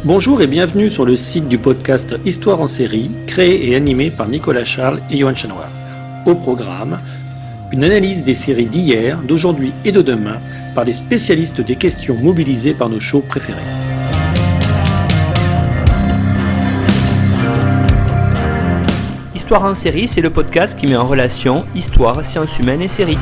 Bonjour et bienvenue sur le site du podcast Histoire en série, créé et animé par Nicolas Charles et Johan Chanoir. Au programme, une analyse des séries d'hier, d'aujourd'hui et de demain par les spécialistes des questions mobilisées par nos shows préférés. Histoire en série, c'est le podcast qui met en relation histoire, sciences humaines et séries.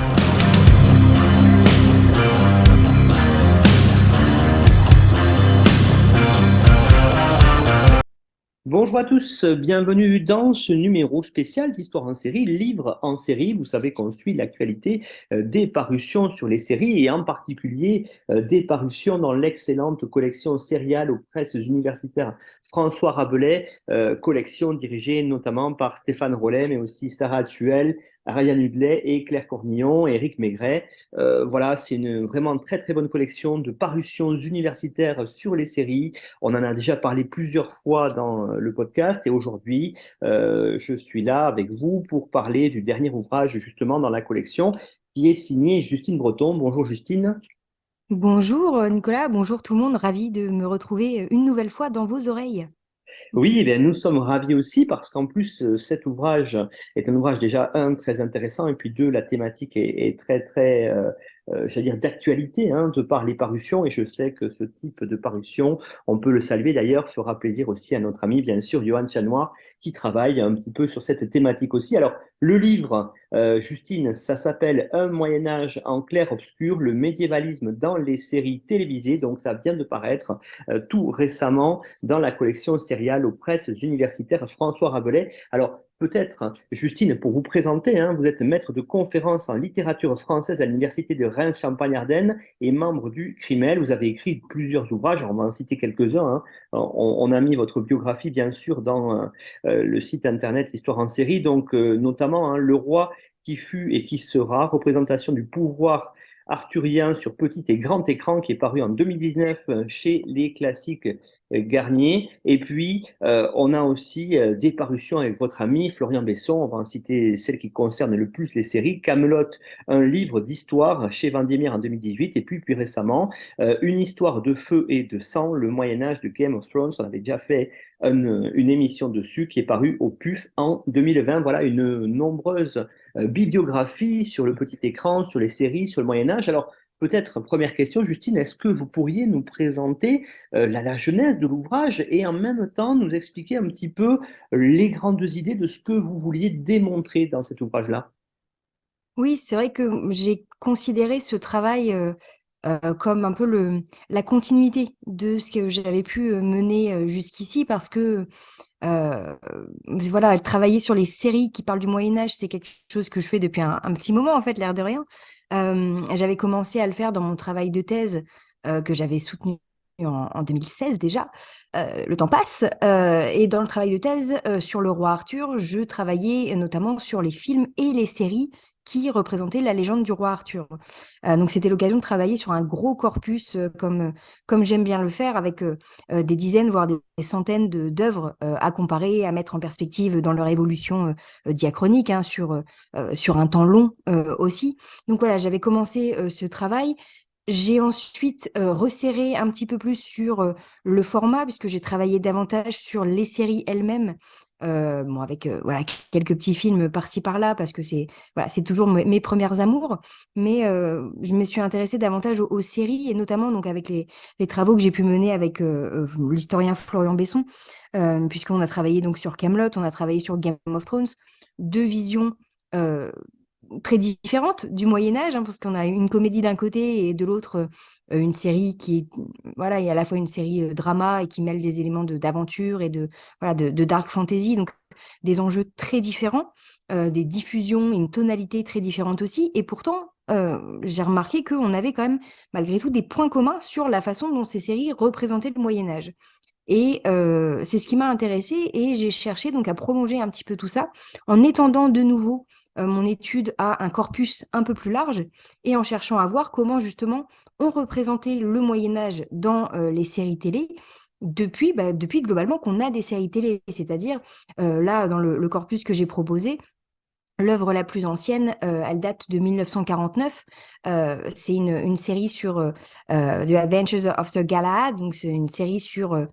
Bonjour à tous, bienvenue dans ce numéro spécial d'Histoire en série, livre en série. Vous savez qu'on suit l'actualité des parutions sur les séries et en particulier des parutions dans l'excellente collection Sérial aux presses universitaires François Rabelais, collection dirigée notamment par Stéphane Rollet, mais aussi Sarah Tuel, Ryan Hudley et Claire Cornillon, Éric Maigret. Voilà, c'est une vraiment très très bonne collection de parutions universitaires sur les séries. On en a déjà parlé plusieurs fois dans le podcast et aujourd'hui, je suis là avec vous pour parler du dernier ouvrage justement dans la collection qui est signé Justine Breton. Bonjour Justine. Bonjour Nicolas, bonjour tout le monde, ravi de me retrouver une nouvelle fois dans vos oreilles. Oui, eh bien, nous sommes ravis aussi parce qu'en plus, cet ouvrage est un ouvrage déjà, un, très intéressant et puis deux, la thématique est très, très, j'allais dire, d'actualité de par les parutions et je sais que ce type de parution, on peut le saluer d'ailleurs, fera plaisir aussi à notre ami, bien sûr, Johan Chanoir, qui travaille un petit peu sur cette thématique aussi. Alors, le livre, Justine, ça s'appelle Un Moyen-Âge en clair-obscur, le médiévalisme dans les séries télévisées, donc ça vient de paraître tout récemment dans la collection Sérial aux presses universitaires François Rabelais. Alors, peut-être, Justine, pour vous présenter, vous êtes maître de conférences en littérature française à l'université de Reims-Champagne-Ardenne et membre du CRIMEL. Vous avez écrit plusieurs ouvrages, on va en citer quelques-uns. On a mis votre biographie, bien sûr, dans le site internet Histoire en série, donc notamment Le roi qui fut et qui sera, représentation du pouvoir arthurien sur petit et grand écran, qui est paru en 2019 chez les classiques Garnier. Et puis, on a aussi des parutions avec votre ami Florian Besson. On va en citer celle qui concerne le plus les séries. Camelot, un livre d'histoire chez Vendémiaire en 2018. Et puis, plus récemment, une histoire de feu et de sang, le Moyen-Âge de Game of Thrones. On avait déjà fait une émission dessus qui est parue au PUF en 2020. Voilà une nombreuse bibliographie sur le petit écran, sur les séries, sur le Moyen-Âge. Alors, peut-être, première question, Justine, est-ce que vous pourriez nous présenter la genèse de l'ouvrage et en même temps nous expliquer un petit peu les grandes idées de ce que vous vouliez démontrer dans cet ouvrage-là? Oui, c'est vrai que j'ai considéré ce travail comme un peu la continuité de ce que j'avais pu mener jusqu'ici parce que voilà, travailler sur les séries qui parlent du Moyen-Âge, c'est quelque chose que je fais depuis un petit moment, en fait, l'air de rien. J'avais commencé à le faire dans mon travail de thèse que j'avais soutenu en 2016 déjà. Le temps passe. Et dans le travail de thèse sur le roi Arthur, je travaillais notamment sur les films et les séries qui représentaient la légende du roi Arthur. Donc, c'était l'occasion de travailler sur un gros corpus comme j'aime bien le faire, avec des dizaines, voire des centaines d'œuvres à comparer, à mettre en perspective dans leur évolution diachronique, sur un temps long aussi. Donc voilà, j'avais commencé ce travail. J'ai ensuite resserré un petit peu plus sur le format, puisque j'ai travaillé davantage sur les séries elles-mêmes, bon, avec voilà, quelques petits films par-ci par-là, parce que c'est toujours mes premières amours. Mais je me suis intéressée davantage aux séries, et notamment donc, avec les travaux que j'ai pu mener avec l'historien Florian Besson, puisqu'on a travaillé donc, sur Camelot, on a travaillé sur Game of Thrones, deux visions euh, très différentes du Moyen-Âge, parce qu'on a une comédie d'un côté et de l'autre une série qui est, voilà, il y a à la fois une série drama et qui mêle des éléments d'aventure et voilà, de dark fantasy, donc des enjeux très différents, des diffusions, une tonalité très différente aussi, et pourtant j'ai remarqué qu'on avait quand même malgré tout des points communs sur la façon dont ces séries représentaient le Moyen-Âge. Et c'est ce qui m'a intéressée et j'ai cherché donc à prolonger un petit peu tout ça en étendant de nouveau mon étude à un corpus un peu plus large et en cherchant à voir comment justement on représentait le Moyen-Âge dans les séries télé depuis globalement qu'on a des séries télé. C'est-à-dire, là, dans le corpus que j'ai proposé, l'œuvre la plus ancienne, elle date de 1949. C'est une série sur The Adventures of Sir Galahad. Donc, c'est une série sur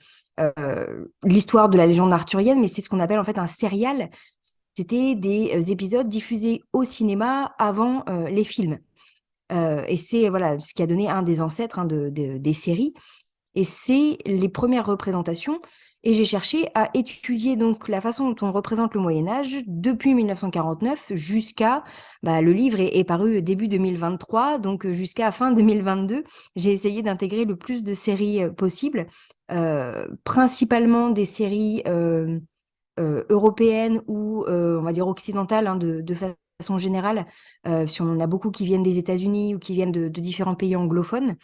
l'histoire de la légende arthurienne, mais c'est ce qu'on appelle en fait un serial. C'était des épisodes diffusés au cinéma avant les films. Et c'est voilà ce qui a donné un des ancêtres des séries. Et c'est les premières représentations. Et j'ai cherché à étudier donc la façon dont on représente le Moyen-Âge depuis 1949 jusqu'à, le livre est paru début 2023, donc jusqu'à fin 2022. J'ai essayé d'intégrer le plus de séries possible, principalement des séries européennes ou on va dire occidentales, de façon générale, si on en a beaucoup qui viennent des États-Unis ou qui viennent de différents pays anglophones,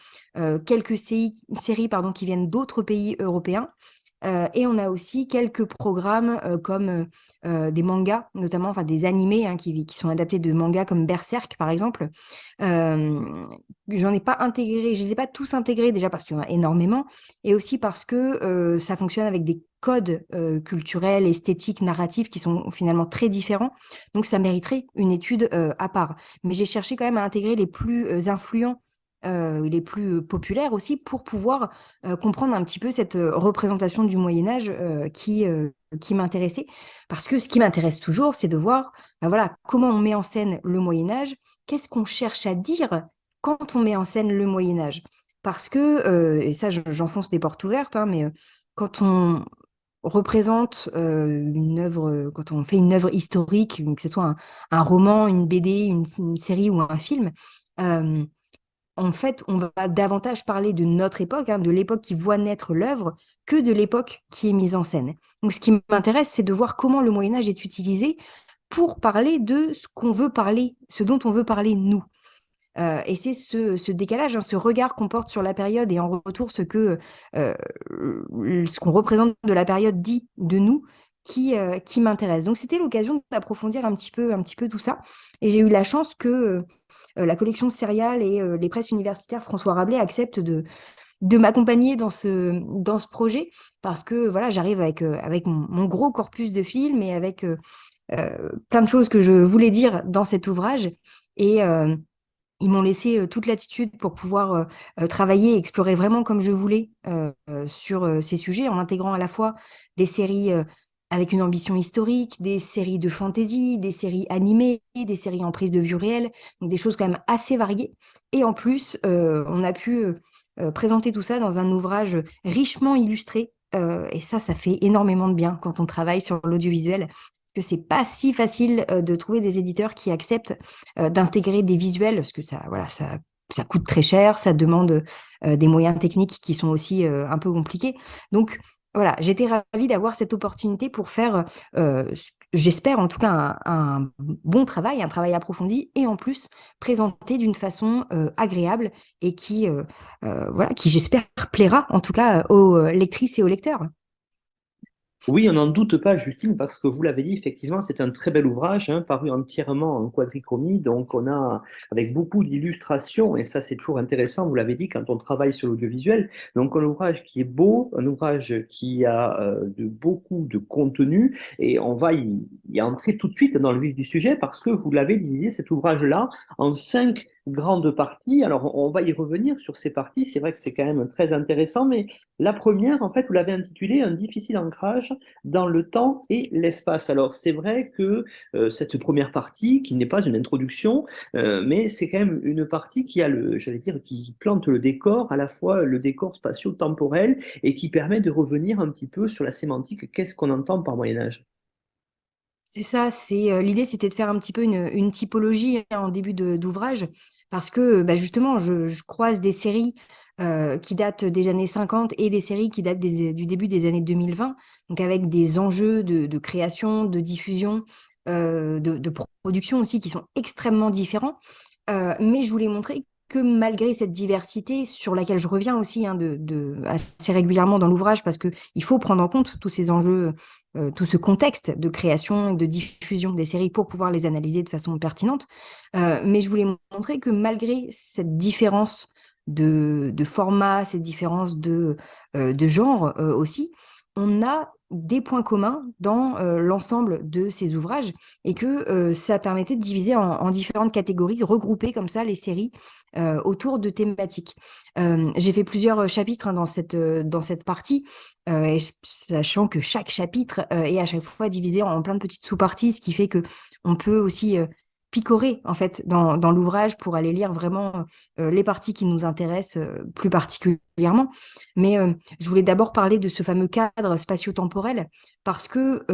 quelques séries pardon, qui viennent d'autres pays européens. Et on a aussi quelques programmes comme des mangas, notamment enfin des animés qui sont adaptés de mangas comme Berserk par exemple. J'en ai pas intégré, je les ai pas tous intégrés déjà parce qu'il y en a énormément, et aussi parce que ça fonctionne avec des codes culturels, esthétiques, narratifs qui sont finalement très différents. Donc ça mériterait une étude à part. Mais j'ai cherché quand même à intégrer les plus influents, les plus populaires aussi, pour pouvoir comprendre un petit peu cette représentation du Moyen-Âge qui m'intéressait. Parce que ce qui m'intéresse toujours, c'est de voir voilà, comment on met en scène le Moyen-Âge, qu'est-ce qu'on cherche à dire quand on met en scène le Moyen-Âge. Parce que, et ça j'enfonce des portes ouvertes, mais quand on représente une œuvre, quand on fait une œuvre historique, que ce soit un roman, une BD, une série ou un film, en fait, on va davantage parler de notre époque, de l'époque qui voit naître l'œuvre, que de l'époque qui est mise en scène. Donc, ce qui m'intéresse, c'est de voir comment le Moyen-Âge est utilisé pour parler de ce qu'on veut parler, ce dont on veut parler nous. Et c'est ce décalage, ce regard qu'on porte sur la période et en retour ce qu'on représente de la période dit de nous qui m'intéresse. Donc, c'était l'occasion d'approfondir un petit peu tout ça. Et j'ai eu la chance que la collection Serial et les presses universitaires François Rabelais acceptent de m'accompagner dans ce projet parce que voilà, j'arrive avec mon gros corpus de films et avec plein de choses que je voulais dire dans cet ouvrage. Et ils m'ont laissé toute latitude pour pouvoir travailler et explorer vraiment comme je voulais sur ces sujets, en intégrant à la fois des séries avec une ambition historique, des séries de fantasy, des séries animées, des séries en prise de vue réelle, donc des choses quand même assez variées. Et en plus, on a pu présenter tout ça dans un ouvrage richement illustré. Et ça fait énormément de bien quand on travaille sur l'audiovisuel. Parce que c'est pas si facile de trouver des éditeurs qui acceptent d'intégrer des visuels, parce que ça coûte très cher, ça demande des moyens techniques qui sont aussi un peu compliqués. Donc voilà, j'étais ravie d'avoir cette opportunité pour faire, j'espère en tout cas, un bon travail, un travail approfondi, et en plus présenté d'une façon agréable et qui j'espère plaira en tout cas aux lectrices et aux lecteurs. Oui, on n'en doute pas, Justine, parce que vous l'avez dit, effectivement, c'est un très bel ouvrage, paru entièrement en quadrichromie, donc on a avec beaucoup d'illustrations, et ça c'est toujours intéressant, vous l'avez dit, quand on travaille sur l'audiovisuel, donc un ouvrage qui est beau, un ouvrage qui a beaucoup de contenu, et on va y entrer tout de suite dans le vif du sujet, parce que vous l'avez divisé, cet ouvrage-là, en 5 grandes parties. Alors on va y revenir sur ces parties, c'est vrai que c'est quand même très intéressant, mais la première, en fait, vous l'avez intitulée Un difficile ancrage dans le temps et l'espace. Alors, c'est vrai que cette première partie, qui n'est pas une introduction, mais c'est quand même une partie qui a j'allais dire, qui plante le décor, à la fois le décor spatio-temporel, et qui permet de revenir un petit peu sur la sémantique, qu'est-ce qu'on entend par Moyen-Âge? C'est ça, l'idée, c'était de faire un petit peu une typologie en début d'ouvrage, parce que justement, je croise des séries qui datent des années 50 et des séries qui datent du début des années 2020, donc avec des enjeux de création, de diffusion, de production aussi qui sont extrêmement différents. Mais je voulais montrer que malgré cette diversité sur laquelle je reviens aussi assez régulièrement dans l'ouvrage, parce qu'il faut prendre en compte tous ces enjeux, tout ce contexte de création et de diffusion des séries pour pouvoir les analyser de façon pertinente. Mais je voulais montrer que malgré cette différence de format, cette différence de genre aussi, on a des points communs dans l'ensemble de ces ouvrages et que ça permettait de diviser en différentes catégories, de regrouper comme ça les séries autour de thématiques. J'ai fait plusieurs chapitres dans cette partie, sachant que chaque chapitre est à chaque fois divisé en plein de petites sous-parties, ce qui fait que on peut aussi picorer en fait dans l'ouvrage pour aller lire vraiment les parties qui nous intéressent plus particulièrement. Mais je voulais d'abord parler de ce fameux cadre spatio-temporel parce que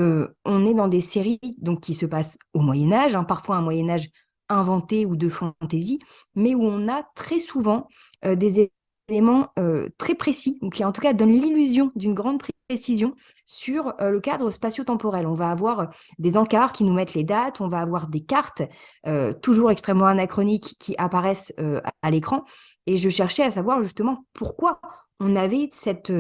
on est dans des séries donc qui se passent au Moyen Âge, hein, parfois un Moyen Âge inventé ou de fantaisie, mais où on a très souvent des éléments très précis, qui en tout cas donnent l'illusion d'une grande précision sur le cadre spatio-temporel. On va avoir des encarts qui nous mettent les dates, on va avoir des cartes toujours extrêmement anachroniques qui apparaissent à l'écran. Et je cherchais à savoir justement pourquoi on avait cette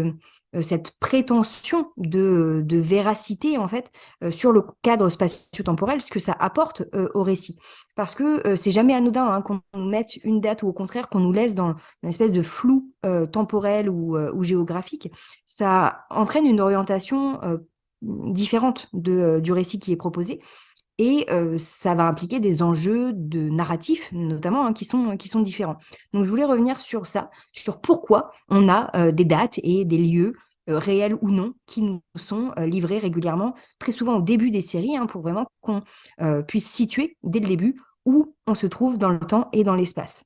prétention de véracité en fait sur le cadre spatio-temporel, ce que ça apporte au récit. Parce que c'est jamais anodin hein, qu'on nous mette une date ou au contraire qu'on nous laisse dans une espèce de flou temporel ou géographique. Ça entraîne une orientation différente du récit qui est proposé. Et ça va impliquer des enjeux de narratifs, notamment, hein, qui sont différents. Donc, je voulais revenir sur ça, sur pourquoi on a des dates et des lieux, réels ou non, qui nous sont livrés régulièrement, très souvent au début des séries, hein, pour vraiment qu'on puisse situer dès le début où on se trouve dans le temps et dans l'espace.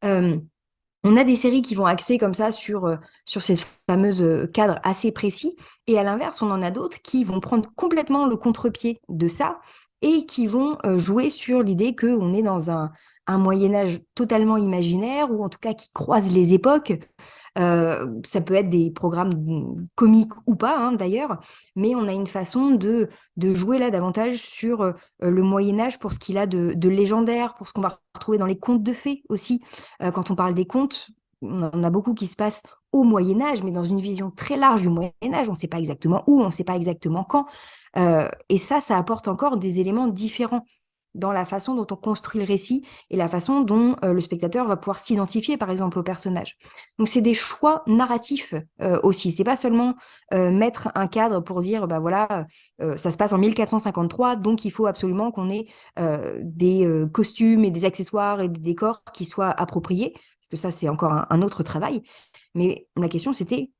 On a des séries qui vont axer comme ça sur ces fameuses cadres assez précis, et à l'inverse, on en a d'autres qui vont prendre complètement le contre-pied de ça et qui vont jouer sur l'idée qu'on est dans un Moyen-Âge totalement imaginaire, ou en tout cas qui croise les époques. Ça peut être des programmes comiques ou pas, hein, d'ailleurs, mais on a une façon de jouer là davantage sur le Moyen-Âge pour ce qu'il a de légendaire, pour ce qu'on va retrouver dans les contes de fées aussi. Quand on parle des contes, on en a beaucoup qui se passent au Moyen-Âge, mais dans une vision très large du Moyen-Âge. On ne sait pas exactement où, on ne sait pas exactement quand. Et ça apporte encore des éléments différents dans la façon dont on construit le récit et la façon dont le spectateur va pouvoir s'identifier, par exemple, au personnage. Donc, c'est des choix narratifs aussi. C'est pas seulement mettre un cadre pour dire, bah voilà, ça se passe en 1453, donc il faut absolument qu'on ait des costumes et des accessoires et des décors qui soient appropriés, parce que ça, c'est encore un autre travail. Mais la question, c'était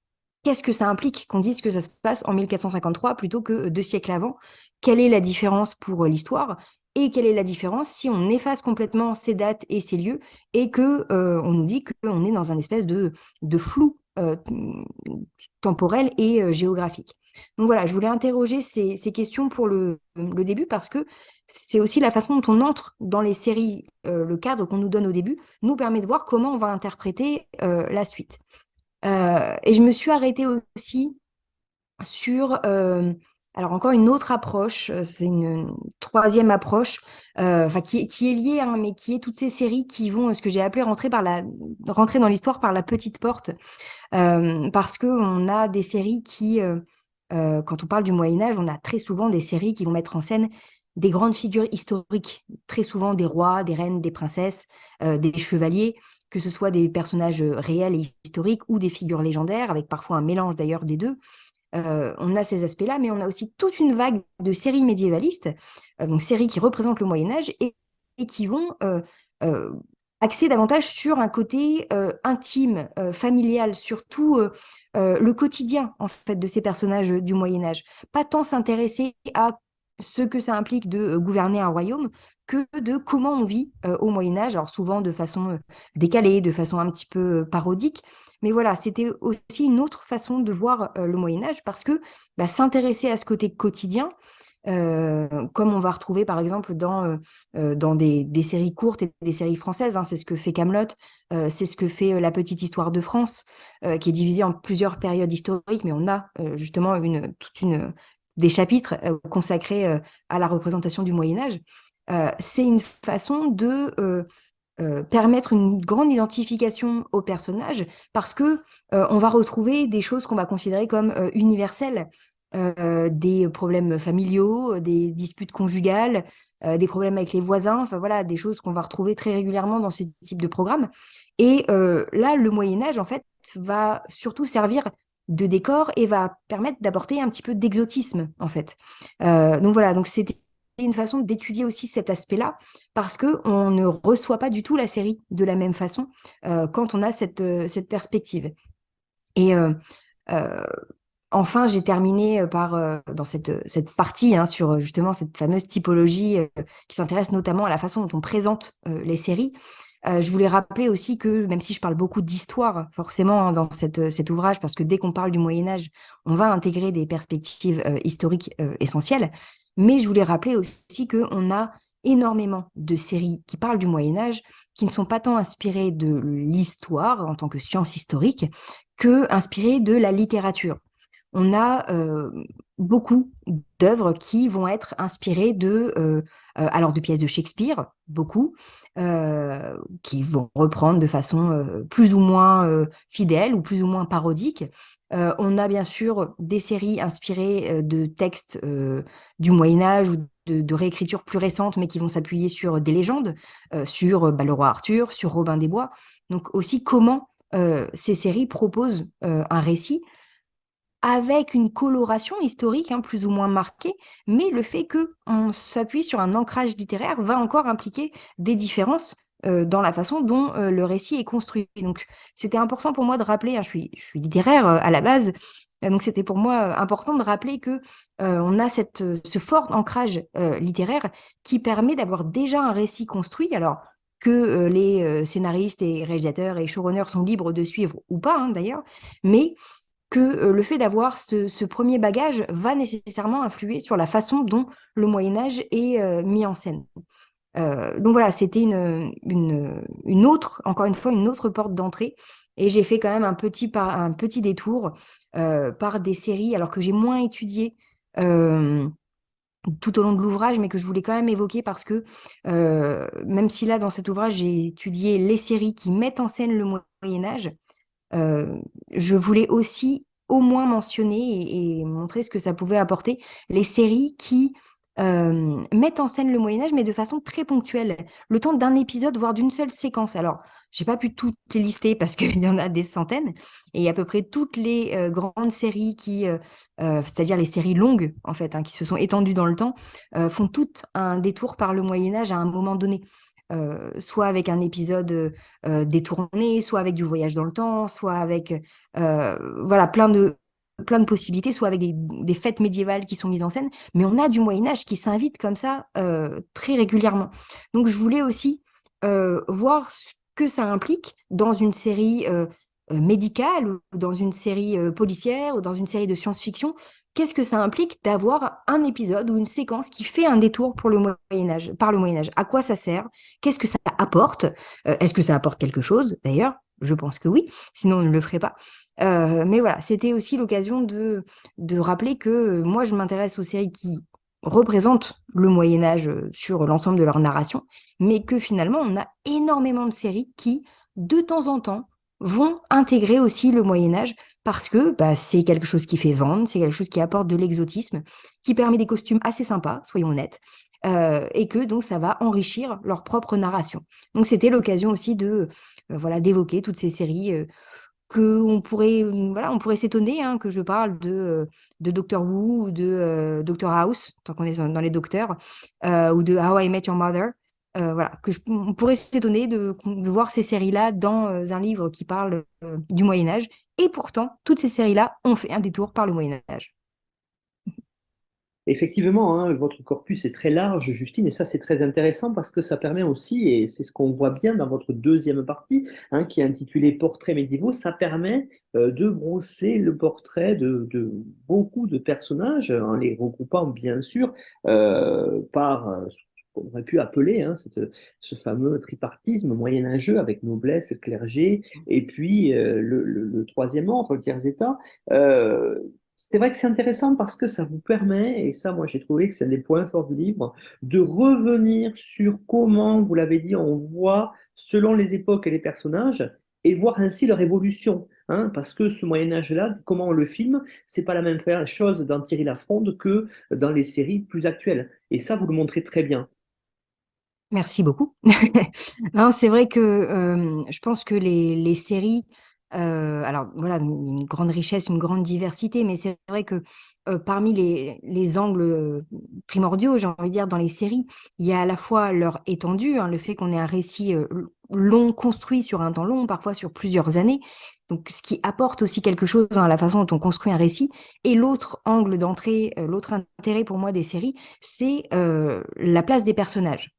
qu'est-ce que ça implique qu'on dise que ça se passe en 1453 plutôt que 2 siècles avant? Quelle est la différence pour l'histoire? Et quelle est la différence si on efface complètement ces dates et ces lieux et que on nous dit qu'on est dans un espèce de flou temporel et géographique? Donc voilà, je voulais interroger ces questions pour le début parce que c'est aussi la façon dont on entre dans les séries, le cadre qu'on nous donne au début nous permet de voir comment on va interpréter la suite. Et je me suis arrêtée aussi sur, alors encore une autre approche, c'est une troisième approche, enfin qui est liée, hein, mais qui est toutes ces séries qui vont, ce que j'ai appelé rentrer dans l'histoire par la petite porte. Parce qu'on a des séries qui, quand on parle du Moyen-Âge, on a très souvent des séries qui vont mettre en scène des grandes figures historiques, très souvent des rois, des reines, des princesses, des chevaliers, que ce soit des personnages réels et historiques ou des figures légendaires, avec parfois un mélange d'ailleurs des deux. On a ces aspects-là, mais on a aussi toute une vague de séries médiévalistes, donc séries qui représentent le Moyen-Âge et qui vont euh, axer davantage sur un côté intime, familial, surtout le quotidien en fait de ces personnages du Moyen-Âge. Pas tant s'intéresser à ce que ça implique de gouverner un royaume que de comment on vit au Moyen-Âge, alors souvent de façon décalée, de façon un petit peu parodique. Mais voilà, c'était aussi une autre façon de voir le Moyen-Âge parce que bah, s'intéresser à ce côté quotidien, comme on va retrouver par exemple dans des séries courtes et des séries françaises, hein, c'est ce que fait Kaamelott, c'est ce que fait La Petite Histoire de France, qui est divisée en plusieurs périodes historiques, mais on a justement des chapitres consacrés à la représentation du Moyen-Âge. C'est une façon de permettre une grande identification au personnage parce que on va retrouver des choses qu'on va considérer comme universelles, des problèmes familiaux, des disputes conjugales, des problèmes avec les voisins, enfin voilà, des choses qu'on va retrouver très régulièrement dans ce type de programme. Et là, le Moyen Âge, en fait, va surtout servir de décor et va permettre d'apporter un petit peu d'exotisme, en fait. Donc voilà, donc c'était une façon d'étudier aussi cet aspect-là, parce qu'on ne reçoit pas du tout la série de la même façon quand on a cette perspective. Et euh, enfin, j'ai terminé dans cette partie sur justement cette fameuse typologie qui s'intéresse notamment à la façon dont on présente les séries. Je voulais rappeler aussi que, même si je parle beaucoup d'histoire, forcément, dans cet ouvrage, parce que dès qu'on parle du Moyen-Âge, on va intégrer des perspectives historiques essentielles, mais je voulais rappeler aussi qu'on a énormément de séries qui parlent du Moyen-Âge, qui ne sont pas tant inspirées de l'histoire en tant que science historique, que inspirées de la littérature. On a beaucoup d'œuvres qui vont être inspirées alors de pièces de Shakespeare, beaucoup, qui vont reprendre de façon plus ou moins fidèle ou plus ou moins parodique. On a bien sûr des séries inspirées de textes du Moyen-Âge ou de réécritures plus récentes, mais qui vont s'appuyer sur des légendes, sur le roi Arthur, sur Robin des Bois. Donc aussi comment ces séries proposent un récit avec une coloration historique plus ou moins marquée, mais le fait qu'on s'appuie sur un ancrage littéraire va encore impliquer des différences dans la façon dont le récit est construit. Donc, c'était important pour moi de rappeler, je suis littéraire à la base, donc c'était pour moi important de rappeler que on a ce fort ancrage littéraire qui permet d'avoir déjà un récit construit. Alors, que les scénaristes et réalisateurs et showrunners sont libres de suivre ou pas, d'ailleurs, mais que le fait d'avoir ce premier bagage va nécessairement influer sur la façon dont le Moyen Âge est mis en scène. Donc voilà, c'était une autre, encore une fois, une autre porte d'entrée. Et j'ai fait quand même un petit détour par des séries, alors que j'ai moins étudié tout au long de l'ouvrage, mais que je voulais quand même évoquer parce que même si là, dans cet ouvrage, j'ai étudié les séries qui mettent en scène le Moyen Âge, je voulais aussi au moins mentionner et montrer ce que ça pouvait apporter les séries qui mettent en scène le Moyen-Âge, mais de façon très ponctuelle, le temps d'un épisode, voire d'une seule séquence. Alors, j'ai pas pu toutes les lister parce qu'il y en a des centaines, et à peu près toutes les grandes séries c'est-à-dire les séries longues, en fait, qui se sont étendues dans le temps, font toutes un détour par le Moyen-Âge à un moment donné. Soit avec un épisode détourné, soit avec du voyage dans le temps, soit avec voilà, plein de possibilités, soit avec des fêtes médiévales qui sont mises en scène, mais on a du Moyen-Âge qui s'invite comme ça très régulièrement. Donc je voulais aussi voir ce que ça implique dans une série médicale, ou dans une série policière, ou dans une série de science-fiction. Qu'est-ce que ça implique d'avoir un épisode ou une séquence qui fait un détour pour le Moyen-Âge, par le Moyen-Âge? À quoi ça sert? Qu'est-ce que ça apporte? Est-ce que ça apporte quelque chose, d'ailleurs? Je pense que oui, sinon on ne le ferait pas. Mais voilà, c'était aussi l'occasion de rappeler que moi, je m'intéresse aux séries qui représentent le Moyen-Âge sur l'ensemble de leur narration, mais que finalement, on a énormément de séries qui, de temps en temps, vont intégrer aussi le Moyen-Âge parce que c'est quelque chose qui fait vendre, c'est quelque chose qui apporte de l'exotisme, qui permet des costumes assez sympas, soyons honnêtes, et que donc ça va enrichir leur propre narration. Donc c'était l'occasion aussi voilà, d'évoquer toutes ces séries que on pourrait s'étonner que je parle de Doctor Who ou de Doctor House, tant qu'on est dans les docteurs, ou de How I Met Your Mother. Voilà, on pourrait s'étonner de voir ces séries-là dans un livre qui parle du Moyen-Âge. Et pourtant, toutes ces séries-là ont fait un détour par le Moyen-Âge. Effectivement, votre corpus est très large, Justine, et ça c'est très intéressant parce que ça permet aussi, et c'est ce qu'on voit bien dans votre deuxième partie, qui est intitulée Portraits médiévaux, ça permet de brosser le portrait de beaucoup de personnages, en les regroupant bien sûr par ce qu'on aurait pu appeler ce fameux tripartisme moyenâgeux avec noblesse, clergé, et puis le troisième ordre, le tiers état. C'est vrai que c'est intéressant parce que ça vous permet, et ça, moi, j'ai trouvé que c'est un des points forts du livre, de revenir sur comment, vous l'avez dit, on voit selon les époques et les personnages, et voir ainsi leur évolution. Parce que ce Moyen-Âge-là, comment on le filme, c'est pas la même chose dans Thierry Lafronde que dans les séries plus actuelles. Et ça, vous le montrez très bien. Merci beaucoup. Non, c'est vrai que je pense que les séries Alors voilà, une grande richesse, une grande diversité, mais c'est vrai que parmi les angles primordiaux, j'ai envie de dire, dans les séries, il y a à la fois leur étendue, hein, le fait qu'on ait un récit long, construit sur un temps long, parfois sur plusieurs années, donc ce qui apporte aussi quelque chose à la façon dont on construit un récit. Et l'autre angle d'entrée, l'autre intérêt pour moi des séries, c'est la place des personnages.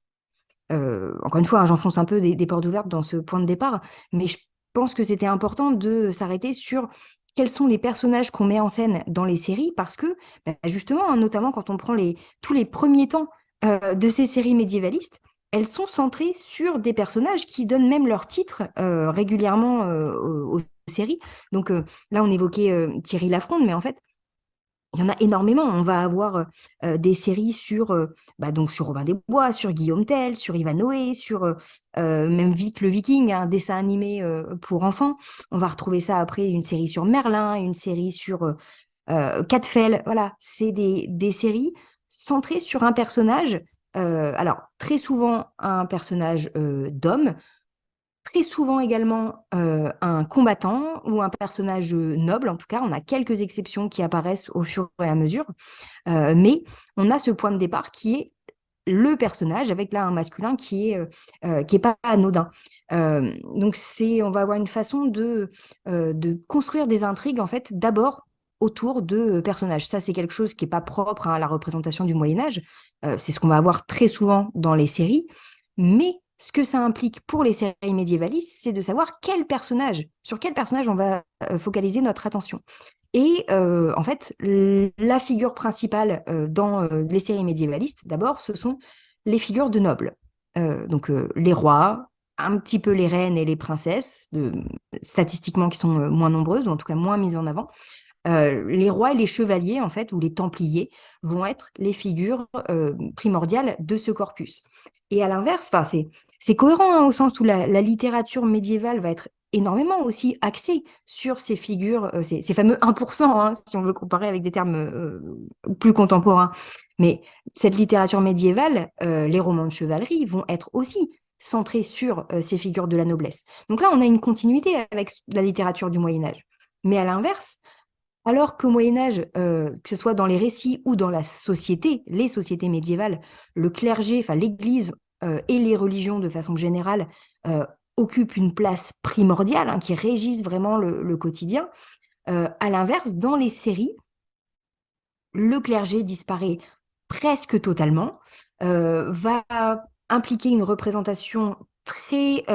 Encore une fois, hein, j'enfonce un peu des portes ouvertes dans ce point de départ, mais je pense que c'était important de s'arrêter sur quels sont les personnages qu'on met en scène dans les séries, parce que bah, justement, hein, notamment quand on prend tous les premiers temps de ces séries médiévalistes, elles sont centrées sur des personnages qui donnent même leur titre régulièrement aux séries. Donc là, on évoquait Thierry Lafronde, mais en fait, il y en a énormément. On va avoir des séries donc sur Robin des Bois, sur Guillaume Tell, sur Ivanhoé, sur même Vic le Viking, un dessin animé pour enfants. On va retrouver ça après, une série sur Merlin, une série sur Cadfael. Voilà, c'est des séries centrées sur un personnage. Alors, très souvent, un personnage d'homme, très souvent également un combattant ou un personnage noble. En tout cas, on a quelques exceptions qui apparaissent au fur et à mesure. Mais on a ce point de départ qui est le personnage avec là un masculin qui est pas anodin. Donc on va avoir une façon de construire des intrigues en fait d'abord autour de personnages. Ça, c'est quelque chose qui est pas propre à la représentation du Moyen Âge. C'est ce qu'on va avoir très souvent dans les séries. Mais ce que ça implique pour les séries médiévalistes, c'est de savoir sur quel personnage on va focaliser notre attention. Et en fait, la figure principale dans les séries médiévalistes, d'abord, ce sont les figures de nobles. Donc les rois, un petit peu les reines et les princesses, statistiquement qui sont moins nombreuses, ou en tout cas moins mises en avant. Les rois et les chevaliers, en fait, ou les templiers, vont être les figures primordiales de ce corpus. Et à l'inverse, c'est cohérent hein, au sens où la littérature médiévale va être énormément aussi axée sur ces figures, ces fameux 1%, hein, si on veut comparer avec des termes plus contemporains. Mais cette littérature médiévale, les romans de chevalerie vont être aussi centrés sur ces figures de la noblesse. Donc là, on a une continuité avec la littérature du Moyen Âge. Mais à l'inverse, alors qu'au Moyen Âge, que ce soit dans les récits ou dans la société, les sociétés médiévales, le clergé, enfin l'Église et les religions de façon générale occupent une place primordiale hein, qui régissent vraiment le quotidien. À l'inverse, dans les séries, le clergé disparaît presque totalement, va impliquer une représentation très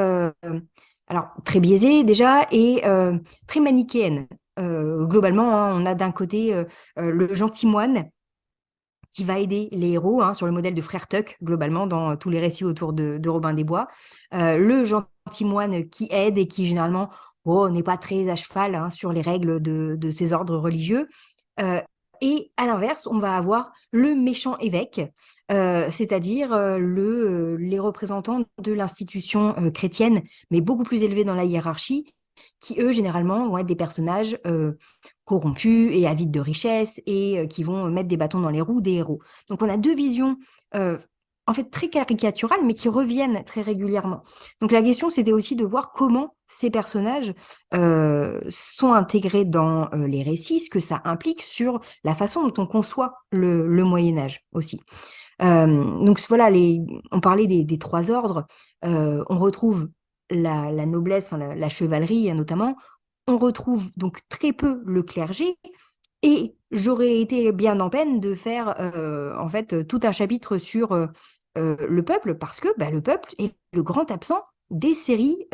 biaisée déjà et très manichéenne. Globalement, hein, on a d'un côté le gentil moine qui va aider les héros, hein, sur le modèle de Frère Tuck, globalement, dans tous les récits autour de Robin des Bois. Le gentil moine qui aide et qui, généralement, n'est pas très à cheval hein, sur les règles de ces ordres religieux. Et à l'inverse, on va avoir le méchant évêque, c'est-à-dire les représentants de l'institution chrétienne, mais beaucoup plus élevés dans la hiérarchie, qui, eux, généralement, vont être des personnages corrompus et avides de richesse et qui vont mettre des bâtons dans les roues des héros. Donc, on a deux visions en fait très caricaturales, mais qui reviennent très régulièrement. Donc, la question, c'était aussi de voir comment ces personnages sont intégrés dans les récits, ce que ça implique sur la façon dont on conçoit le Moyen-Âge aussi. Donc, voilà, on parlait des trois ordres. On retrouve la noblesse, enfin, la chevalerie notamment, on retrouve donc très peu le clergé, et j'aurais été bien en peine de faire en fait tout un chapitre sur le peuple, parce que le peuple est le grand absent des séries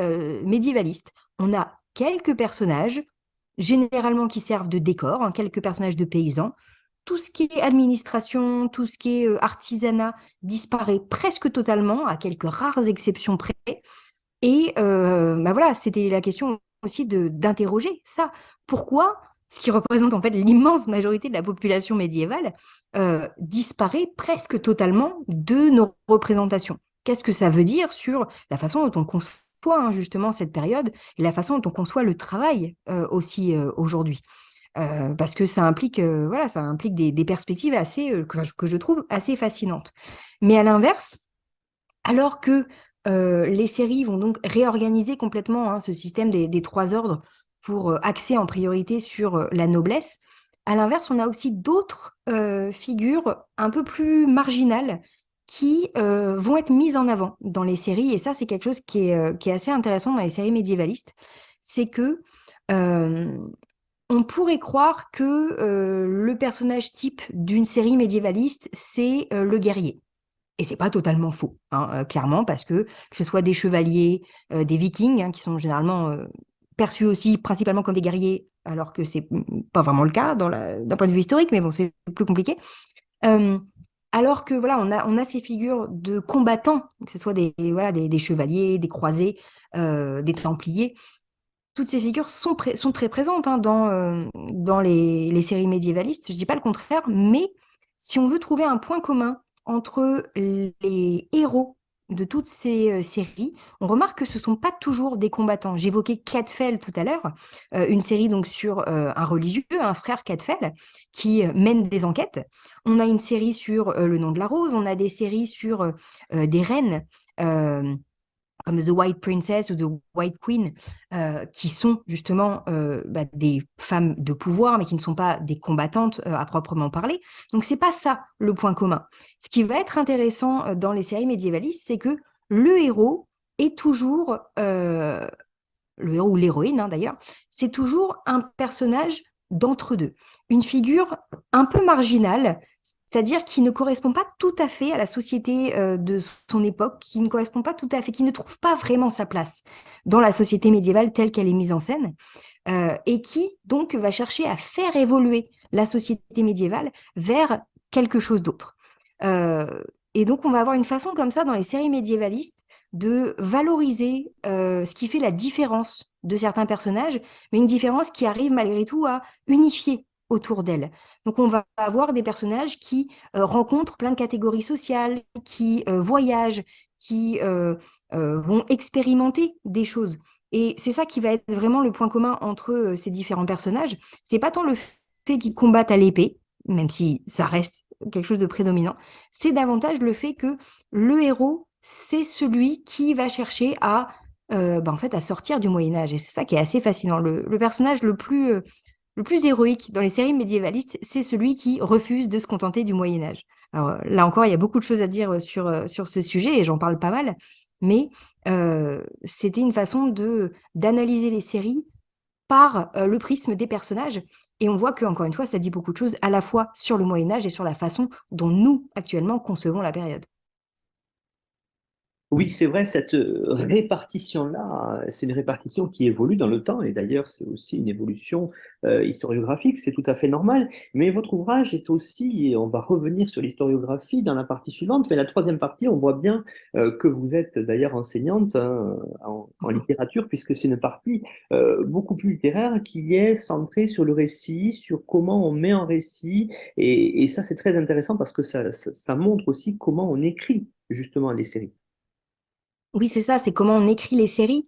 médiévalistes. On a quelques personnages, généralement qui servent de décor, hein, quelques personnages de paysans. Tout ce qui est administration, tout ce qui est artisanat disparaît presque totalement, à quelques rares exceptions près. Et voilà, c'était la question aussi d'interroger ça. Pourquoi ce qui représente en fait l'immense majorité de la population médiévale disparaît presque totalement de nos représentations? Qu'est-ce que ça veut dire sur la façon dont on conçoit hein, justement cette période et la façon dont on conçoit le travail aussi aujourd'hui? Parce que ça implique, voilà, ça implique des perspectives que je trouve assez fascinantes. Mais à l'inverse, alors que les séries vont donc réorganiser complètement hein, ce système des trois ordres pour axer en priorité sur la noblesse. À l'inverse, on a aussi d'autres figures un peu plus marginales qui vont être mises en avant dans les séries. Et ça, c'est quelque chose qui est assez intéressant dans les séries médiévalistes. C'est que on pourrait croire que le personnage type d'une série médiévaliste, c'est le guerrier. Et c'est pas totalement faux, hein, clairement, parce que ce soit des chevaliers, des vikings, hein, qui sont généralement perçus aussi principalement comme des guerriers, alors que c'est pas vraiment le cas d'un point de vue historique, mais bon, c'est plus compliqué. Euh, alors que voilà, on a ces figures de combattants, que ce soit des chevaliers, des croisés, des templiers. Toutes ces figures sont très présentes, hein, dans les séries médiévalistes. Je dis pas le contraire, mais si on veut trouver un point commun entre les héros de toutes ces séries, on remarque que ce ne sont pas toujours des combattants. J'évoquais Cadfael tout à l'heure, une série donc sur un religieux, un frère Cadfael, qui mène des enquêtes. On a une série sur le nom de la rose, on a des séries sur des reines. Comme The White Princess ou The White Queen, qui sont justement des femmes de pouvoir, mais qui ne sont pas des combattantes à proprement parler. Donc, c'est pas ça le point commun. Ce qui va être intéressant dans les séries médiévalistes, c'est que le héros est toujours, le héros ou l'héroïne, hein, d'ailleurs, c'est toujours un personnage d'entre-deux, une figure un peu marginale, c'est-à-dire qui ne correspond pas tout à fait à la société de son époque, qui ne correspond pas tout à fait, qui ne trouve pas vraiment sa place dans la société médiévale telle qu'elle est mise en scène, et qui donc va chercher à faire évoluer la société médiévale vers quelque chose d'autre. Et donc on va avoir une façon comme ça dans les séries médiévalistes de valoriser ce qui fait la différence de certains personnages, mais une différence qui arrive malgré tout à unifier autour d'elle. Donc on va avoir des personnages qui rencontrent plein de catégories sociales, qui voyagent, qui vont expérimenter des choses. Et c'est ça qui va être vraiment le point commun entre ces différents personnages. C'est pas tant le fait qu'ils combattent à l'épée, même si ça reste quelque chose de prédominant, c'est davantage le fait que le héros, c'est celui qui va chercher en fait, à sortir du Moyen-Âge. Et c'est ça qui est assez fascinant. Le personnage le plus héroïque dans les séries médiévalistes, c'est celui qui refuse de se contenter du Moyen-Âge. Alors là encore, il y a beaucoup de choses à dire sur ce sujet et j'en parle pas mal, mais c'était une façon d'analyser les séries par le prisme des personnages. Et on voit que, encore une fois, ça dit beaucoup de choses à la fois sur le Moyen-Âge et sur la façon dont nous, actuellement, concevons la période. Oui, c'est vrai, cette répartition-là, c'est une répartition qui évolue dans le temps, et d'ailleurs, c'est aussi une évolution historiographique, c'est tout à fait normal. Mais votre ouvrage est aussi, et on va revenir sur l'historiographie dans la partie suivante, mais la troisième partie, on voit bien que vous êtes d'ailleurs enseignante, hein, en littérature, puisque c'est une partie beaucoup plus littéraire qui est centrée sur le récit, sur comment on met en récit, et ça, c'est très intéressant parce que ça montre aussi comment on écrit justement les séries. Oui, c'est ça, c'est comment on écrit les séries.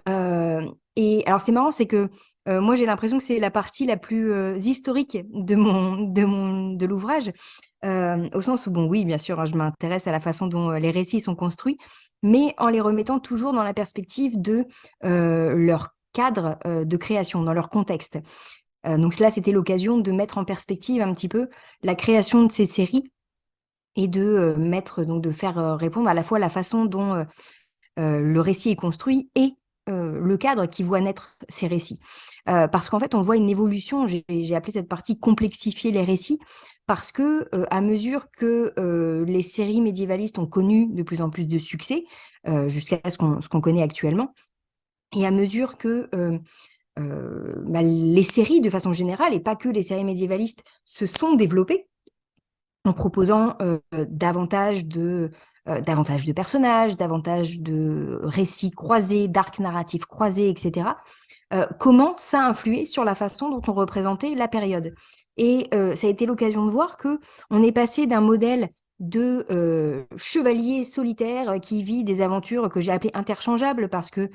Euh, et alors, c'est marrant, c'est que moi, j'ai l'impression que c'est la partie la plus historique de l'ouvrage, au sens où, bon, oui, bien sûr, hein, je m'intéresse à la façon dont les récits sont construits, mais en les remettant toujours dans la perspective de leur cadre de création, dans leur contexte. Donc là, c'était l'occasion de mettre en perspective un petit peu la création de ces séries et de faire répondre à la fois la façon dont le récit est construit et le cadre qui voit naître ces récits. Parce qu'en fait, on voit une évolution, j'ai appelé cette partie complexifier les récits, parce que à mesure que les séries médiévalistes ont connu de plus en plus de succès, jusqu'à ce qu'on connaît actuellement, et à mesure que les séries, de façon générale, et pas que les séries médiévalistes, se sont développées, en proposant davantage de personnages, davantage de récits croisés, d'arcs narratifs croisés, etc. Comment ça a influé sur la façon dont on représentait la période. Et ça a été l'occasion de voir que on est passé d'un modèle de chevalier solitaire qui vit des aventures que j'ai appelées interchangeables parce que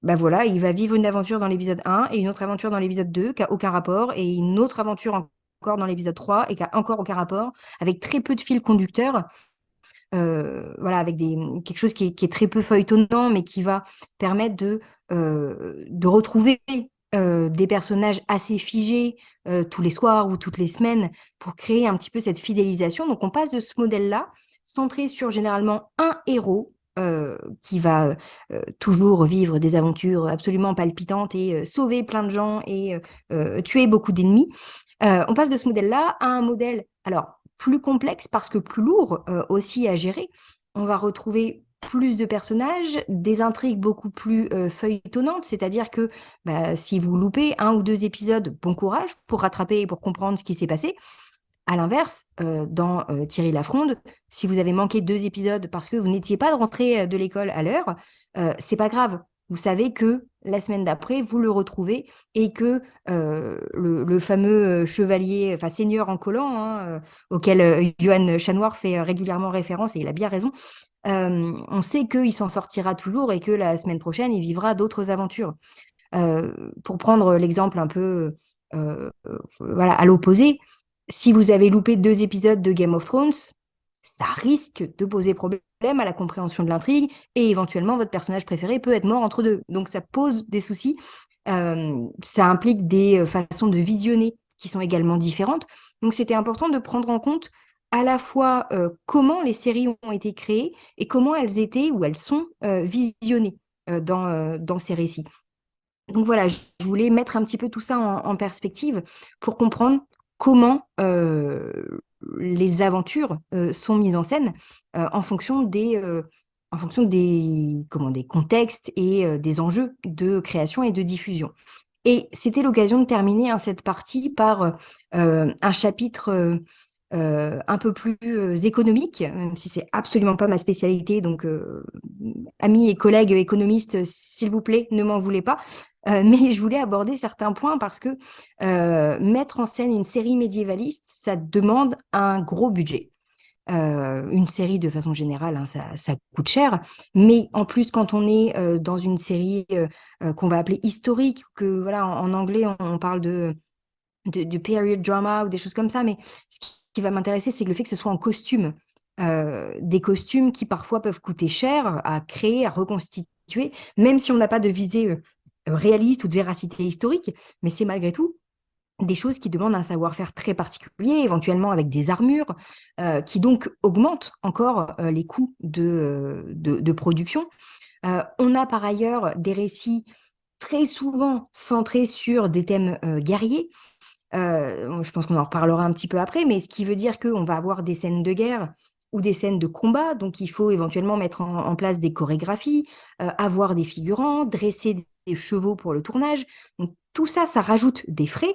voilà, il va vivre une aventure dans l'épisode 1 et une autre aventure dans l'épisode 2 qui n'a aucun rapport et une autre aventure encore dans l'épisode 3 et qui n'a encore aucun rapport, avec très peu de fils conducteurs. voilà, avec quelque chose qui est très peu feuilletonnant, mais qui va permettre de retrouver des personnages assez figés tous les soirs ou toutes les semaines pour créer un petit peu cette fidélisation. Donc, on passe de ce modèle-là, centré sur généralement un héros qui va toujours vivre des aventures absolument palpitantes et sauver plein de gens et tuer beaucoup d'ennemis. On passe de ce modèle-là à un modèle, alors, plus complexe parce que plus lourd aussi à gérer. On va retrouver plus de personnages, des intrigues beaucoup plus feuilletonnantes, c'est-à-dire que si vous loupez 1 ou 2 épisodes, bon courage pour rattraper et pour comprendre ce qui s'est passé. À l'inverse, dans Thierry Lafronde, si vous avez manqué 2 épisodes parce que vous n'étiez pas rentré de l'école à l'heure, c'est pas grave. Vous savez que la semaine d'après, vous le retrouvez et que le fameux chevalier, enfin seigneur en collant, hein, auquel Yoann Chanoir fait régulièrement référence, et il a bien raison, on sait qu'il s'en sortira toujours et que la semaine prochaine, il vivra d'autres aventures. Pour prendre l'exemple un peu voilà, à l'opposé, si vous avez loupé 2 épisodes de Game of Thrones, ça risque de poser problème à la compréhension de l'intrigue et éventuellement votre personnage préféré peut être mort entre deux. Donc ça pose des soucis. Ça implique des façons de visionner qui sont également différentes. Donc c'était important de prendre en compte à la fois comment les séries ont été créées et comment elles étaient ou elles sont visionnées dans ces récits. Donc voilà, je voulais mettre un petit peu tout ça en perspective pour comprendre comment les aventures sont mises en scène en fonction des contextes et des enjeux de création et de diffusion. Et c'était l'occasion de terminer cette partie par un chapitre un peu plus économique, même si c'est absolument pas ma spécialité. Donc, amis et collègues économistes, s'il vous plaît, ne m'en voulez pas. Mais je voulais aborder certains points parce que mettre en scène une série médiévaliste, ça demande un gros budget. Une série, de façon générale, hein, ça coûte cher. Mais en plus, quand on est dans une série qu'on va appeler historique, que voilà, en anglais, on parle de period drama ou des choses comme ça, mais ce qui va m'intéresser, c'est que le fait que ce soit en costume, des costumes qui parfois peuvent coûter cher à créer, à reconstituer, même si on n'a pas de visée réaliste ou de véracité historique, mais c'est malgré tout des choses qui demandent un savoir-faire très particulier, éventuellement avec des armures, qui donc augmentent encore les coûts de production. On a par ailleurs des récits très souvent centrés sur des thèmes guerriers. Je pense qu'on en reparlera un petit peu après, mais ce qui veut dire qu'on va avoir des scènes de guerre ou des scènes de combat, donc il faut éventuellement mettre en place des chorégraphies, avoir des figurants, dresser des chevaux pour le tournage. Donc tout ça, ça rajoute des frais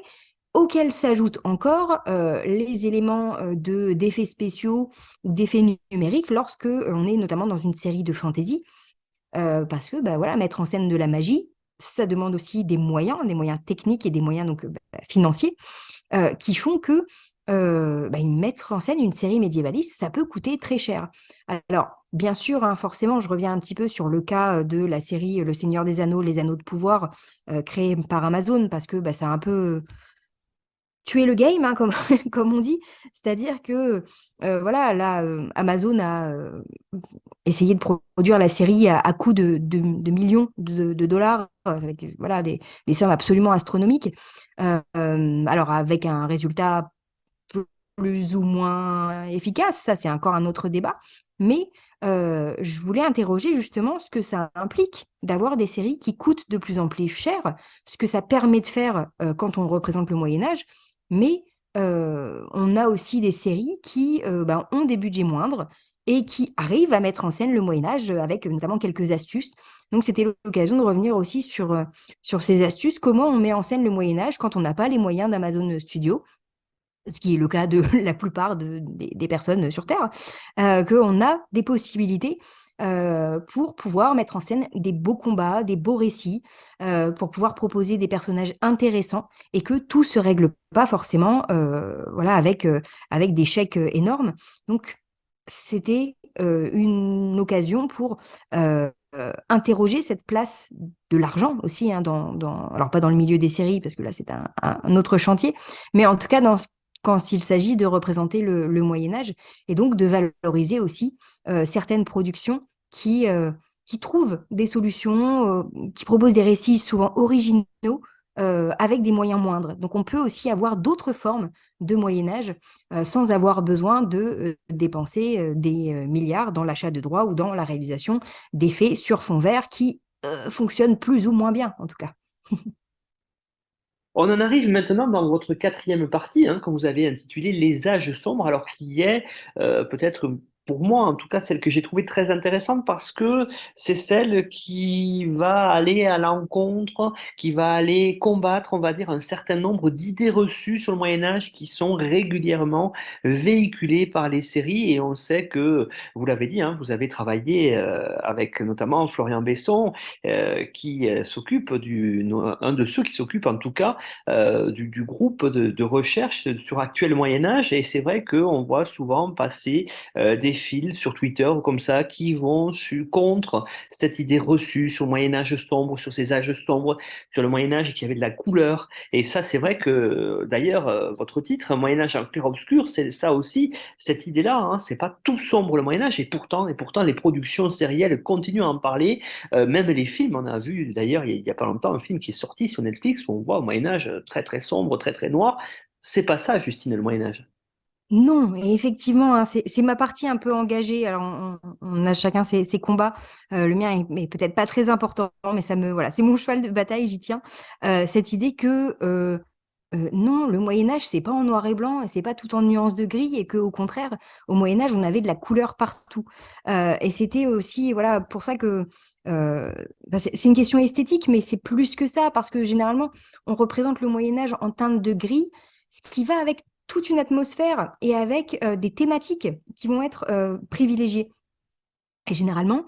auxquels s'ajoutent encore les éléments d'effets spéciaux ou d'effets numériques lorsque on est notamment dans une série de fantasy, parce que voilà, mettre en scène de la magie, ça demande aussi des moyens techniques et des moyens donc financiers, qui font que mettre en scène une série médiévaliste, ça peut coûter très cher. Alors, bien sûr, hein, forcément, je reviens un petit peu sur le cas de la série Le Seigneur des Anneaux, Les Anneaux de Pouvoir, créée par Amazon, parce que ça a un peu tuer le game, hein, comme, comme on dit. C'est-à-dire que, voilà, là, Amazon a essayé de produire la série à coût de millions de dollars, avec voilà, des sommes absolument astronomiques. Alors, avec un résultat plus ou moins efficace, ça, c'est encore un autre débat. Mais je voulais interroger justement ce que ça implique d'avoir des séries qui coûtent de plus en plus cher, ce que ça permet de faire quand on représente le Moyen-Âge, mais on a aussi des séries qui ont des budgets moindres et qui arrivent à mettre en scène le Moyen-Âge avec notamment quelques astuces. Donc, c'était l'occasion de revenir aussi sur ces astuces, comment on met en scène le Moyen-Âge quand on n'a pas les moyens d'Amazon Studio, ce qui est le cas de la plupart des personnes sur Terre, qu'on a des possibilités pour pouvoir mettre en scène des beaux combats, des beaux récits, pour pouvoir proposer des personnages intéressants et que tout se règle pas forcément voilà, avec des chèques énormes. Donc, c'était une occasion pour interroger cette place de l'argent aussi, hein, alors pas dans le milieu des séries, parce que là, c'est un autre chantier, mais en tout cas, dans ce quand il s'agit de représenter le Moyen-Âge, et donc de valoriser aussi certaines productions qui trouvent des solutions, qui proposent des récits souvent originaux, avec des moyens moindres. Donc on peut aussi avoir d'autres formes de Moyen-Âge sans avoir besoin de dépenser des milliards dans l'achat de droits ou dans la réalisation d'effets sur fond vert qui fonctionnent plus ou moins bien, en tout cas. On en arrive maintenant dans votre quatrième partie, hein, que vous avez intitulée Les âges sombres, alors qui est peut-être pour moi en tout cas celle que j'ai trouvée très intéressante parce que c'est celle qui va aller à l'encontre, qui va aller combattre, on va dire, un certain nombre d'idées reçues sur le Moyen Âge qui sont régulièrement véhiculées par les séries et on sait que, vous l'avez dit, hein, vous avez travaillé avec notamment Florian Besson qui s'occupe un de ceux qui s'occupent en tout cas du groupe de recherche sur actuel Moyen Âge. Et c'est vrai qu'on voit souvent passer des fils sur Twitter ou comme ça qui vont contre cette idée reçue sur le Moyen Âge sombre, sur ces âges sombres, sur le Moyen Âge qui avait de la couleur. Et ça, c'est vrai que d'ailleurs, votre titre, Moyen Âge en clair-obscur, c'est ça aussi, cette idée-là. Hein, c'est pas tout sombre le Moyen Âge, et pourtant, les productions sérielles continuent à en parler. Même les films, on a vu d'ailleurs il y a pas longtemps un film qui est sorti sur Netflix où on voit au Moyen Âge très très sombre, très très noir. C'est pas ça, Justine, le Moyen Âge. Non, et effectivement, hein, c'est ma partie un peu engagée. Alors, on a chacun ses combats. Le mien est peut-être pas très important, mais voilà, c'est mon cheval de bataille, j'y tiens. Cette idée que non, le Moyen Âge, c'est pas en noir et blanc, et c'est pas tout en nuances de gris, et que au contraire, au Moyen Âge, on avait de la couleur partout. Et c'était aussi, voilà, pour ça que c'est une question esthétique, mais c'est plus que ça, parce que généralement, on représente le Moyen Âge en teinte de gris, ce qui va avec toute une atmosphère et avec des thématiques qui vont être privilégiées. Et généralement,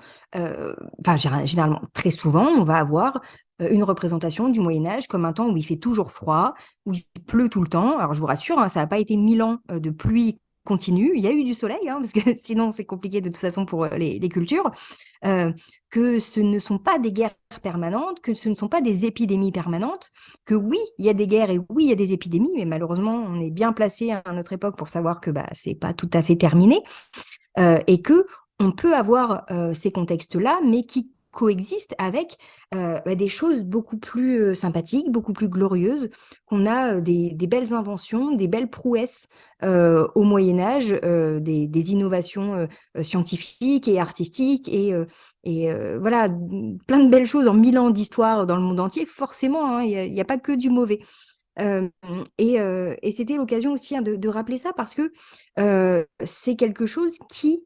généralement, très souvent, on va avoir une représentation du Moyen-Âge comme un temps où il fait toujours froid, où il pleut tout le temps. Alors, je vous rassure, hein, ça n'a pas été 1000 ans de pluie continue. Il y a eu du soleil, hein, parce que sinon, c'est compliqué de toute façon pour les cultures. Que ce ne sont pas des guerres permanentes, que ce ne sont pas des épidémies permanentes, que oui, il y a des guerres et oui, il y a des épidémies, mais malheureusement, on est bien placé à notre époque pour savoir que c'est pas tout à fait terminé. Et que on peut avoir ces contextes-là, mais qui coexistent avec des choses beaucoup plus sympathiques, beaucoup plus glorieuses, qu'on a des belles inventions, des belles prouesses au Moyen Âge, des innovations scientifiques et artistiques, et voilà, plein de belles choses en 1000 ans d'histoire dans le monde entier. Forcément, hein, il n'y a pas que du mauvais. Euh, et c'était l'occasion aussi, hein, de rappeler ça parce que c'est quelque chose qui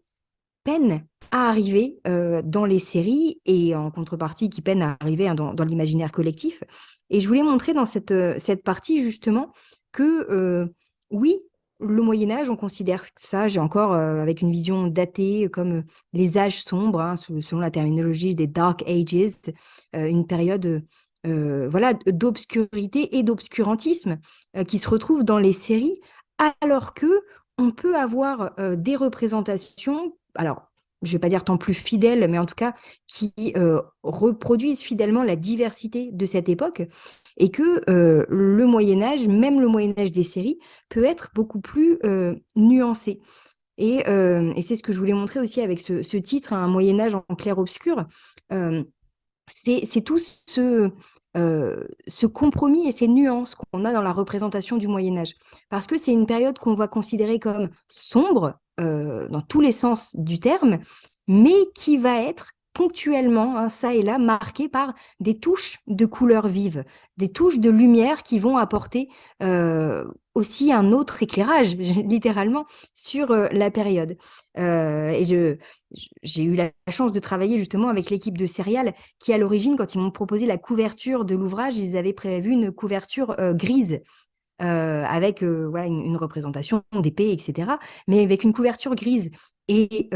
peine à arriver dans les séries et en contrepartie qui peine à arriver, hein, dans l'imaginaire collectif. Et je voulais montrer dans cette partie justement que oui, le Moyen Âge, on considère ça, j'ai encore avec une vision datée comme les âges sombres, hein, selon la terminologie des Dark Ages, une période voilà, d'obscurité et d'obscurantisme qui se retrouve dans les séries, alors que on peut avoir des représentations, alors je ne vais pas dire tant plus fidèles, mais en tout cas qui reproduisent fidèlement la diversité de cette époque, et que le Moyen-Âge, même le Moyen-Âge des séries, peut être beaucoup plus nuancé. Et c'est ce que je voulais montrer aussi avec ce titre, Un Moyen-Âge en clair-obscur. C'est tout ce compromis et ces nuances qu'on a dans la représentation du Moyen-Âge. Parce que c'est une période qu'on va considérer comme sombre, dans tous les sens du terme, mais qui va être ponctuellement, hein, ça et là, marquée par des touches de couleurs vives, des touches de lumière qui vont apporter aussi un autre éclairage, littéralement, sur la période. Et j'ai eu la chance de travailler justement avec l'équipe de Serial qui, à l'origine, quand ils m'ont proposé la couverture de l'ouvrage, ils avaient prévu une couverture grise. Avec voilà, une représentation d'épée, etc., mais avec une couverture grise. Et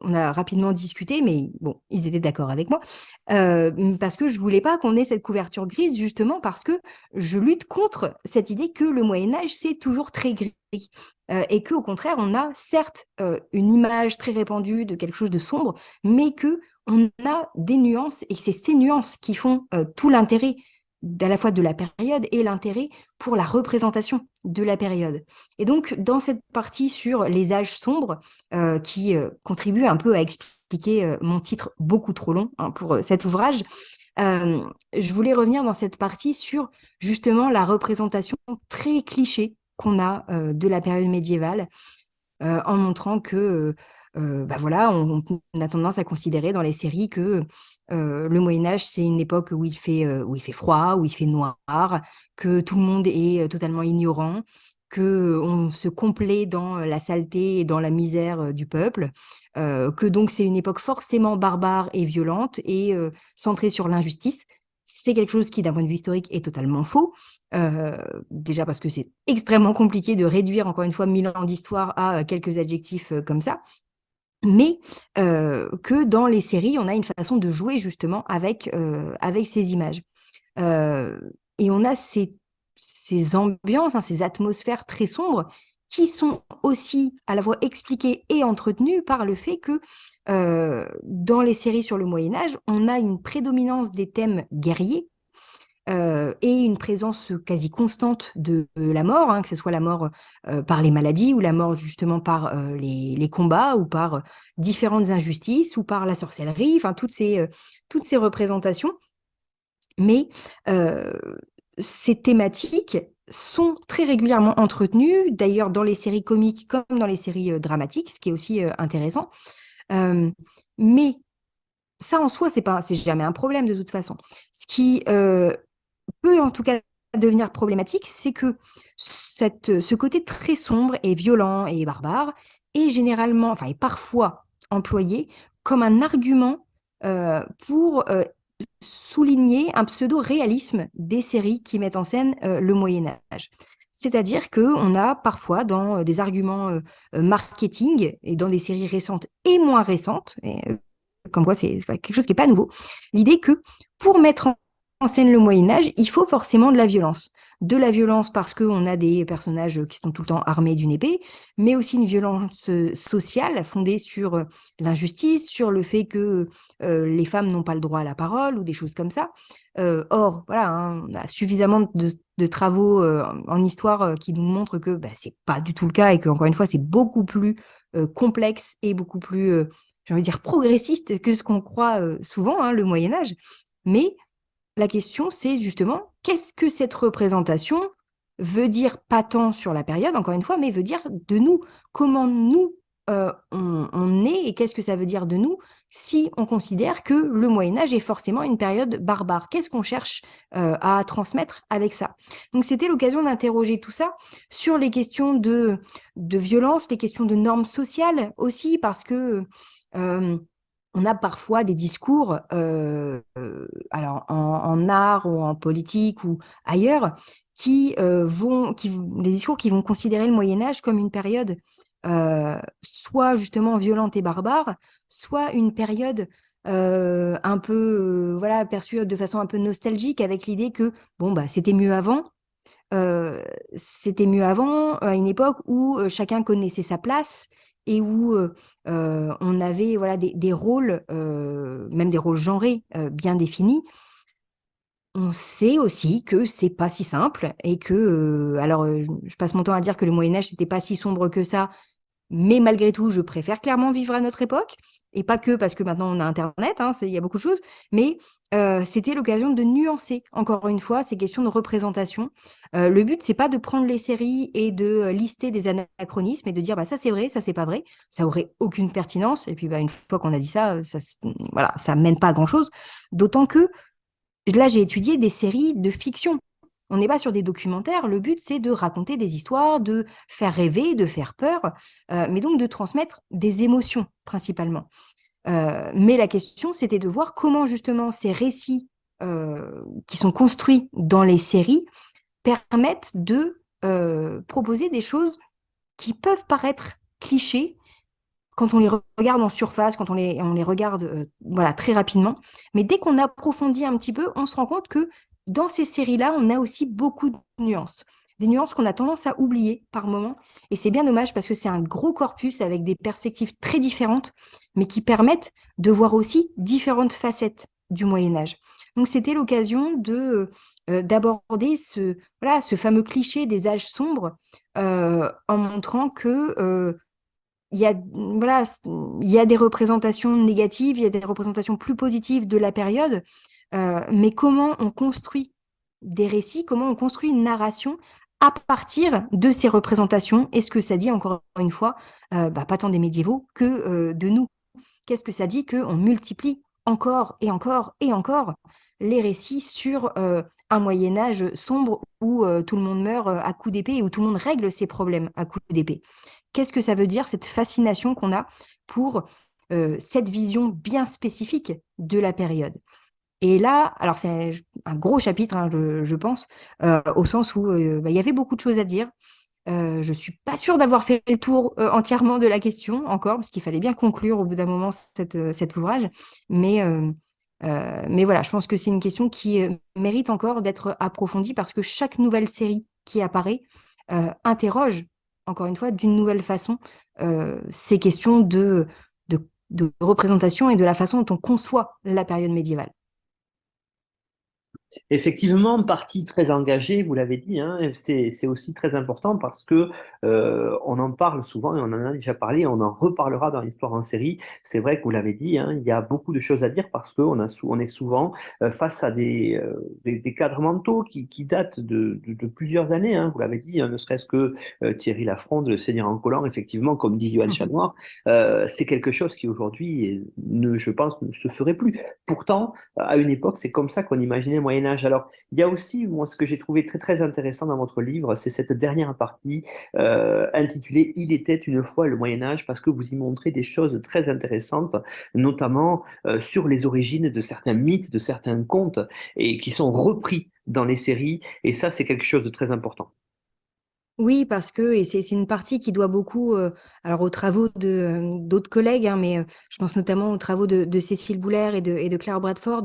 on a rapidement discuté, mais bon, ils étaient d'accord avec moi, parce que je voulais pas qu'on ait cette couverture grise, justement parce que je lutte contre cette idée que le Moyen-Âge, c'est toujours très gris. Et qu'au contraire, on a certes une image très répandue de quelque chose de sombre, mais qu'on a des nuances, et c'est ces nuances qui font tout l'intérêt à la fois de la période et l'intérêt pour la représentation de la période. Et donc, dans cette partie sur les âges sombres, qui contribue un peu à expliquer mon titre beaucoup trop long pour cet ouvrage, je voulais revenir dans cette partie sur justement la représentation très cliché qu'on a de la période médiévale, en montrant que bah voilà, on a tendance à considérer dans les séries que le Moyen-Âge, c'est une époque où il fait froid, où il fait noir, que tout le monde est totalement ignorant, qu'on se complaît dans la saleté et dans la misère du peuple, que donc c'est une époque forcément barbare et violente et centrée sur l'injustice. C'est quelque chose qui, d'un point de vue historique, est totalement faux. Déjà parce que c'est extrêmement compliqué de réduire, encore une fois, 1000 ans d'histoire à quelques adjectifs comme ça. Mais que dans les séries, on a une façon de jouer justement avec ces images. Euh, et on a ces ambiances, ces atmosphères très sombres qui sont aussi à la fois expliquées et entretenues par le fait que dans les séries sur le Moyen Âge, on a une prédominance des thèmes guerriers, et une présence quasi constante de la mort, que ce soit la mort par les maladies ou la mort justement par les combats ou par différentes injustices ou par la sorcellerie, enfin toutes ces représentations. Mais ces thématiques sont très régulièrement entretenues, d'ailleurs dans les séries comiques comme dans les séries dramatiques, ce qui est aussi intéressant. Mais ça en soi, c'est jamais un problème de toute façon. Ce qui peut en tout cas devenir problématique, c'est que ce côté très sombre et violent et barbare est généralement, enfin, est parfois employé comme un argument pour souligner un pseudo-réalisme des séries qui mettent en scène le Moyen Âge. C'est-à-dire qu'on a parfois dans des arguments marketing et dans des séries récentes et moins récentes, comme quoi c'est quelque chose qui n'est pas nouveau, l'idée que pour mettre en scène le Moyen-Âge, il faut forcément de la violence. De la violence parce qu'on a des personnages qui sont tout le temps armés d'une épée, mais aussi une violence sociale fondée sur l'injustice, sur le fait que les femmes n'ont pas le droit à la parole ou des choses comme ça. Or, voilà, on a suffisamment de travaux en histoire qui nous montrent que c'est pas du tout le cas et que, encore une fois, c'est beaucoup plus complexe et beaucoup plus, j'ai envie de dire, progressiste que ce qu'on croit souvent, le Moyen-Âge. Mais la question, c'est justement, qu'est-ce que cette représentation veut dire, pas tant sur la période, encore une fois, mais veut dire de nous, comment nous, on est, et qu'est-ce que ça veut dire de nous si on considère que le Moyen-Âge est forcément une période barbare. Qu'est-ce qu'on cherche à transmettre avec ça? Donc, c'était l'occasion d'interroger tout ça sur les questions de violence, les questions de normes sociales aussi, parce que on a parfois des discours, alors en art ou en politique ou ailleurs, des discours qui vont considérer le Moyen-Âge comme une période soit justement violente et barbare, soit une période un peu voilà, perçue de façon un peu nostalgique avec l'idée que bon, c'était mieux avant. C'était mieux avant, à une époque où chacun connaissait sa place et où on avait voilà, des rôles, même des rôles genrés bien définis. On sait aussi que c'est pas si simple et que, je passe mon temps à dire que le Moyen-Âge, c'était pas si sombre que ça, mais malgré tout, je préfère clairement vivre à notre époque, et pas que parce que maintenant on a Internet, il y a beaucoup de choses, mais c'était l'occasion de nuancer, encore une fois, ces questions de représentation. Le but, c'est pas de prendre les séries et de lister des anachronismes et de dire ça c'est vrai, ça c'est pas vrai, ça aurait aucune pertinence, et puis une fois qu'on a dit ça, voilà, ça mène pas à grand-chose, d'autant que là, j'ai étudié des séries de fiction. On n'est pas sur des documentaires. Le but, c'est de raconter des histoires, de faire rêver, de faire peur, mais donc de transmettre des émotions principalement. Mais la question, c'était de voir comment justement ces récits qui sont construits dans les séries permettent de proposer des choses qui peuvent paraître clichés quand on les regarde en surface, quand on les regarde voilà, très rapidement. Mais dès qu'on approfondit un petit peu, on se rend compte que dans ces séries-là, on a aussi beaucoup de nuances. Des nuances qu'on a tendance à oublier par moment. Et c'est bien dommage parce que c'est un gros corpus avec des perspectives très différentes, mais qui permettent de voir aussi différentes facettes du Moyen-Âge. Donc, c'était l'occasion d'aborder ce fameux cliché des âges sombres en montrant que voilà, il y a des représentations négatives, il y a des représentations plus positives de la période, mais comment on construit des récits, comment on construit une narration à partir de ces représentations, et ce que ça dit, encore une fois, pas tant des médiévaux que de nous. Qu'est-ce que ça dit qu'on multiplie encore et encore et encore les récits sur un Moyen-Âge sombre où tout le monde meurt à coups d'épée et où tout le monde règle ses problèmes à coups d'épée. Qu'est-ce que ça veut dire, cette fascination qu'on a pour cette vision bien spécifique de la période? Et là, alors c'est un gros chapitre, hein, je pense, au sens où il y avait beaucoup de choses à dire. Je ne suis pas sûre d'avoir fait le tour entièrement de la question encore, parce qu'il fallait bien conclure au bout d'un moment cet ouvrage. Mais voilà, je pense que c'est une question qui mérite encore d'être approfondie parce que chaque nouvelle série qui apparaît interroge, encore une fois, d'une nouvelle façon, ces questions de représentation et de la façon dont on conçoit la période médiévale. Effectivement, partie très engagée, vous l'avez dit, hein, c'est aussi très important parce que on en parle souvent et on en a déjà parlé, on en reparlera dans l'histoire en série. C'est vrai que vous l'avez dit, hein, il y a beaucoup de choses à dire parce on est souvent face à des cadres mentaux qui datent de plusieurs années. Hein, vous l'avez dit, hein, ne serait-ce que Thierry Lafronde, le Seigneur en collant, effectivement, comme dit Yoann Chanoir, c'est quelque chose qui aujourd'hui, je pense, ne se ferait plus. Pourtant, à une époque, c'est comme ça qu'on imaginait le Moyen Âge. Alors, il y a aussi, moi, ce que j'ai trouvé très, très intéressant dans votre livre, c'est cette dernière partie intitulée Il était une fois le Moyen Âge, parce que vous y montrez des choses très intéressantes, notamment sur les origines de certains mythes, de certains contes, et qui sont repris dans les séries. Et ça, c'est quelque chose de très important. Oui, parce que et c'est une partie qui doit beaucoup, alors aux travaux d'autres collègues, hein, mais je pense notamment aux travaux de Cécile Boulère et de Claire Bradford,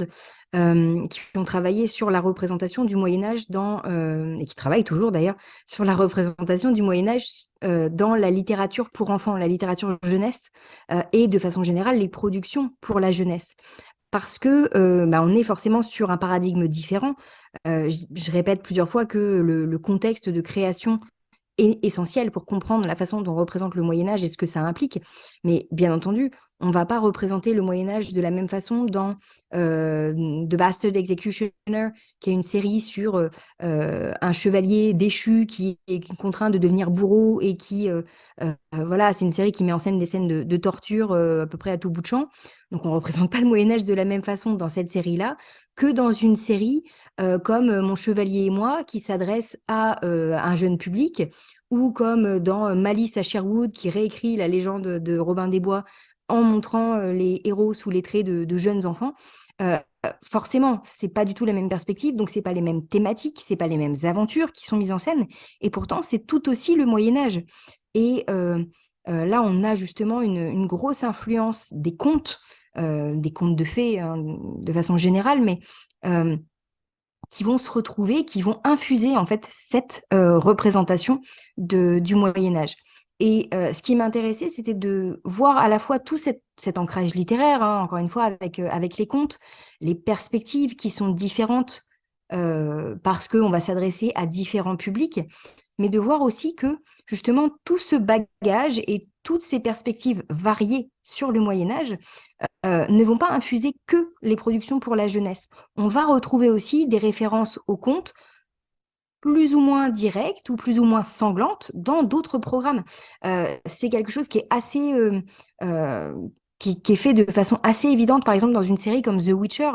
qui ont travaillé sur la représentation du Moyen Âge et qui travaillent toujours d'ailleurs, sur la représentation du Moyen Âge, dans la littérature pour enfants, la littérature jeunesse, et de façon générale, les productions pour la jeunesse. Parce que, on est forcément sur un paradigme différent. Je répète plusieurs fois que le contexte de création est essentiel pour comprendre la façon dont on représente le Moyen Âge et ce que ça implique. Mais bien entendu, on ne va pas représenter le Moyen Âge de la même façon dans The Bastard Executioner, qui est une série sur un chevalier déchu qui est contraint de devenir bourreau et voilà, c'est une série qui met en scène des scènes de torture à peu près à tout bout de champ. Donc on ne représente pas le Moyen Âge de la même façon dans cette série-là que dans une série comme Mon chevalier et moi, qui s'adresse à un jeune public, ou comme dans Malice à Sherwood, qui réécrit la légende de Robin des Bois en montrant les héros sous les traits de jeunes enfants. Forcément, c'est pas du tout la même perspective, donc c'est pas les mêmes thématiques, c'est pas les mêmes aventures qui sont mises en scène, et pourtant c'est tout aussi le Moyen Âge. Et là, on a justement une grosse influence des contes de fées, hein, de façon générale, mais qui vont se retrouver, qui vont infuser en fait cette représentation du Moyen Âge. Et ce qui m'intéressait, c'était de voir à la fois tout cet ancrage littéraire, hein, encore une fois, avec les contes, les perspectives qui sont différentes parce qu'on va s'adresser à différents publics, mais de voir aussi que justement tout ce bagage et toutes ces perspectives variées sur le Moyen Âge ne vont pas infuser que les productions pour la jeunesse. On va retrouver aussi des références aux contes plus ou moins directes ou plus ou moins sanglantes dans d'autres programmes. C'est quelque chose qui est assez... qui est fait de façon assez évidente, par exemple dans une série comme The Witcher,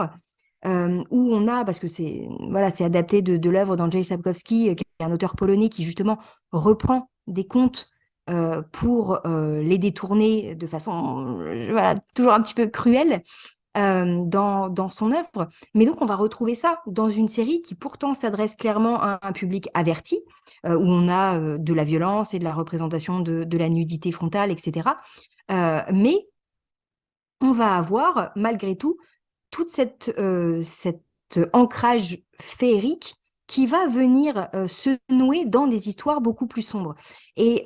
où on a, parce que c'est adapté de l'œuvre d'Andrzej Sapkowski, qui est un auteur polonais qui justement reprend des contes pour les détourner de façon voilà, toujours un petit peu cruelle dans son œuvre. Mais donc, on va retrouver ça dans une série qui pourtant s'adresse clairement à un public averti, où on a de la violence et de la représentation de la nudité frontale, etc. Mais on va avoir, malgré tout, toute cet ancrage féerique qui va venir se nouer dans des histoires beaucoup plus sombres. Et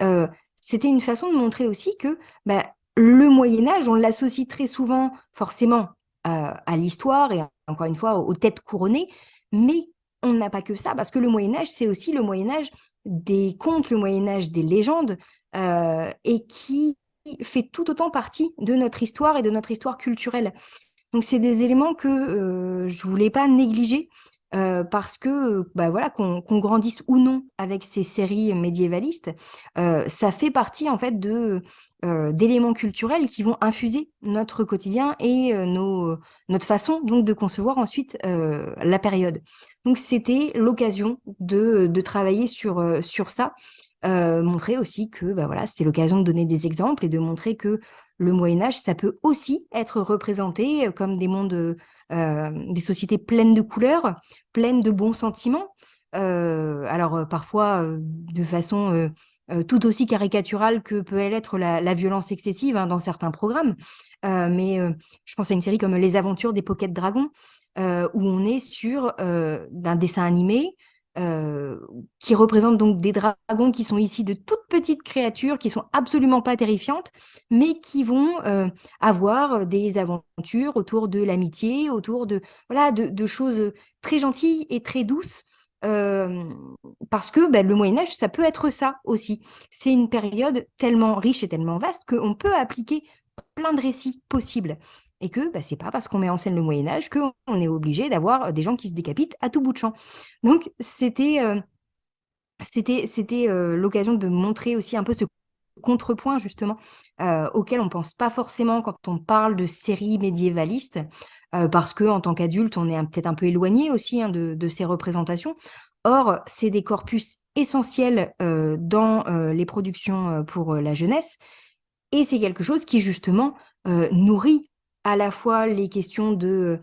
c'était une façon de montrer aussi que le Moyen-Âge, on l'associe très souvent forcément à l'histoire et encore une fois, aux têtes couronnées. Mais on n'a pas que ça, parce que le Moyen-Âge, c'est aussi le Moyen-Âge des contes, le Moyen-Âge des légendes, et qui fait tout autant partie de notre histoire et de notre histoire culturelle. Donc, c'est des éléments que je voulais pas négliger parce que, bah voilà, qu'on grandisse ou non avec ces séries médiévalistes, ça fait partie en fait d'éléments culturels qui vont infuser notre quotidien et notre façon donc de concevoir ensuite la période. Donc, c'était l'occasion de travailler sur ça. Montrer aussi que bah voilà, c'était l'occasion de donner des exemples et de montrer que le Moyen Âge, ça peut aussi être représenté comme des mondes, des sociétés pleines de couleurs, pleines de bons sentiments. Alors parfois de façon tout aussi caricaturale que peut l'être la violence excessive dans certains programmes. Mais je pense à une série comme Les Aventures des Pocket Dragons, où on est sur d'un dessin animé euh, qui représente donc des dragons qui sont ici de toutes petites créatures qui sont absolument pas terrifiantes, mais qui vont avoir des aventures autour de l'amitié, autour de voilà de choses très gentilles et très douces. euh, Parce que ben, le Moyen Âge, ça peut être ça aussi. C'est une période tellement riche et tellement vaste qu'on peut appliquer plein de récits possibles. Et que bah, c'est pas parce qu'on met en scène le Moyen Âge qu'on est obligé d'avoir des gens qui se décapitent à tout bout de champ. Donc c'était l'occasion de montrer aussi un peu ce contrepoint justement auquel on pense pas forcément quand on parle de séries médiévalistes, parce que en tant qu'adulte, on est peut-être un peu éloigné aussi de ces représentations. Or, c'est des corpus essentiels dans les productions pour la jeunesse, et c'est quelque chose qui, justement, nourrit à la fois les questions de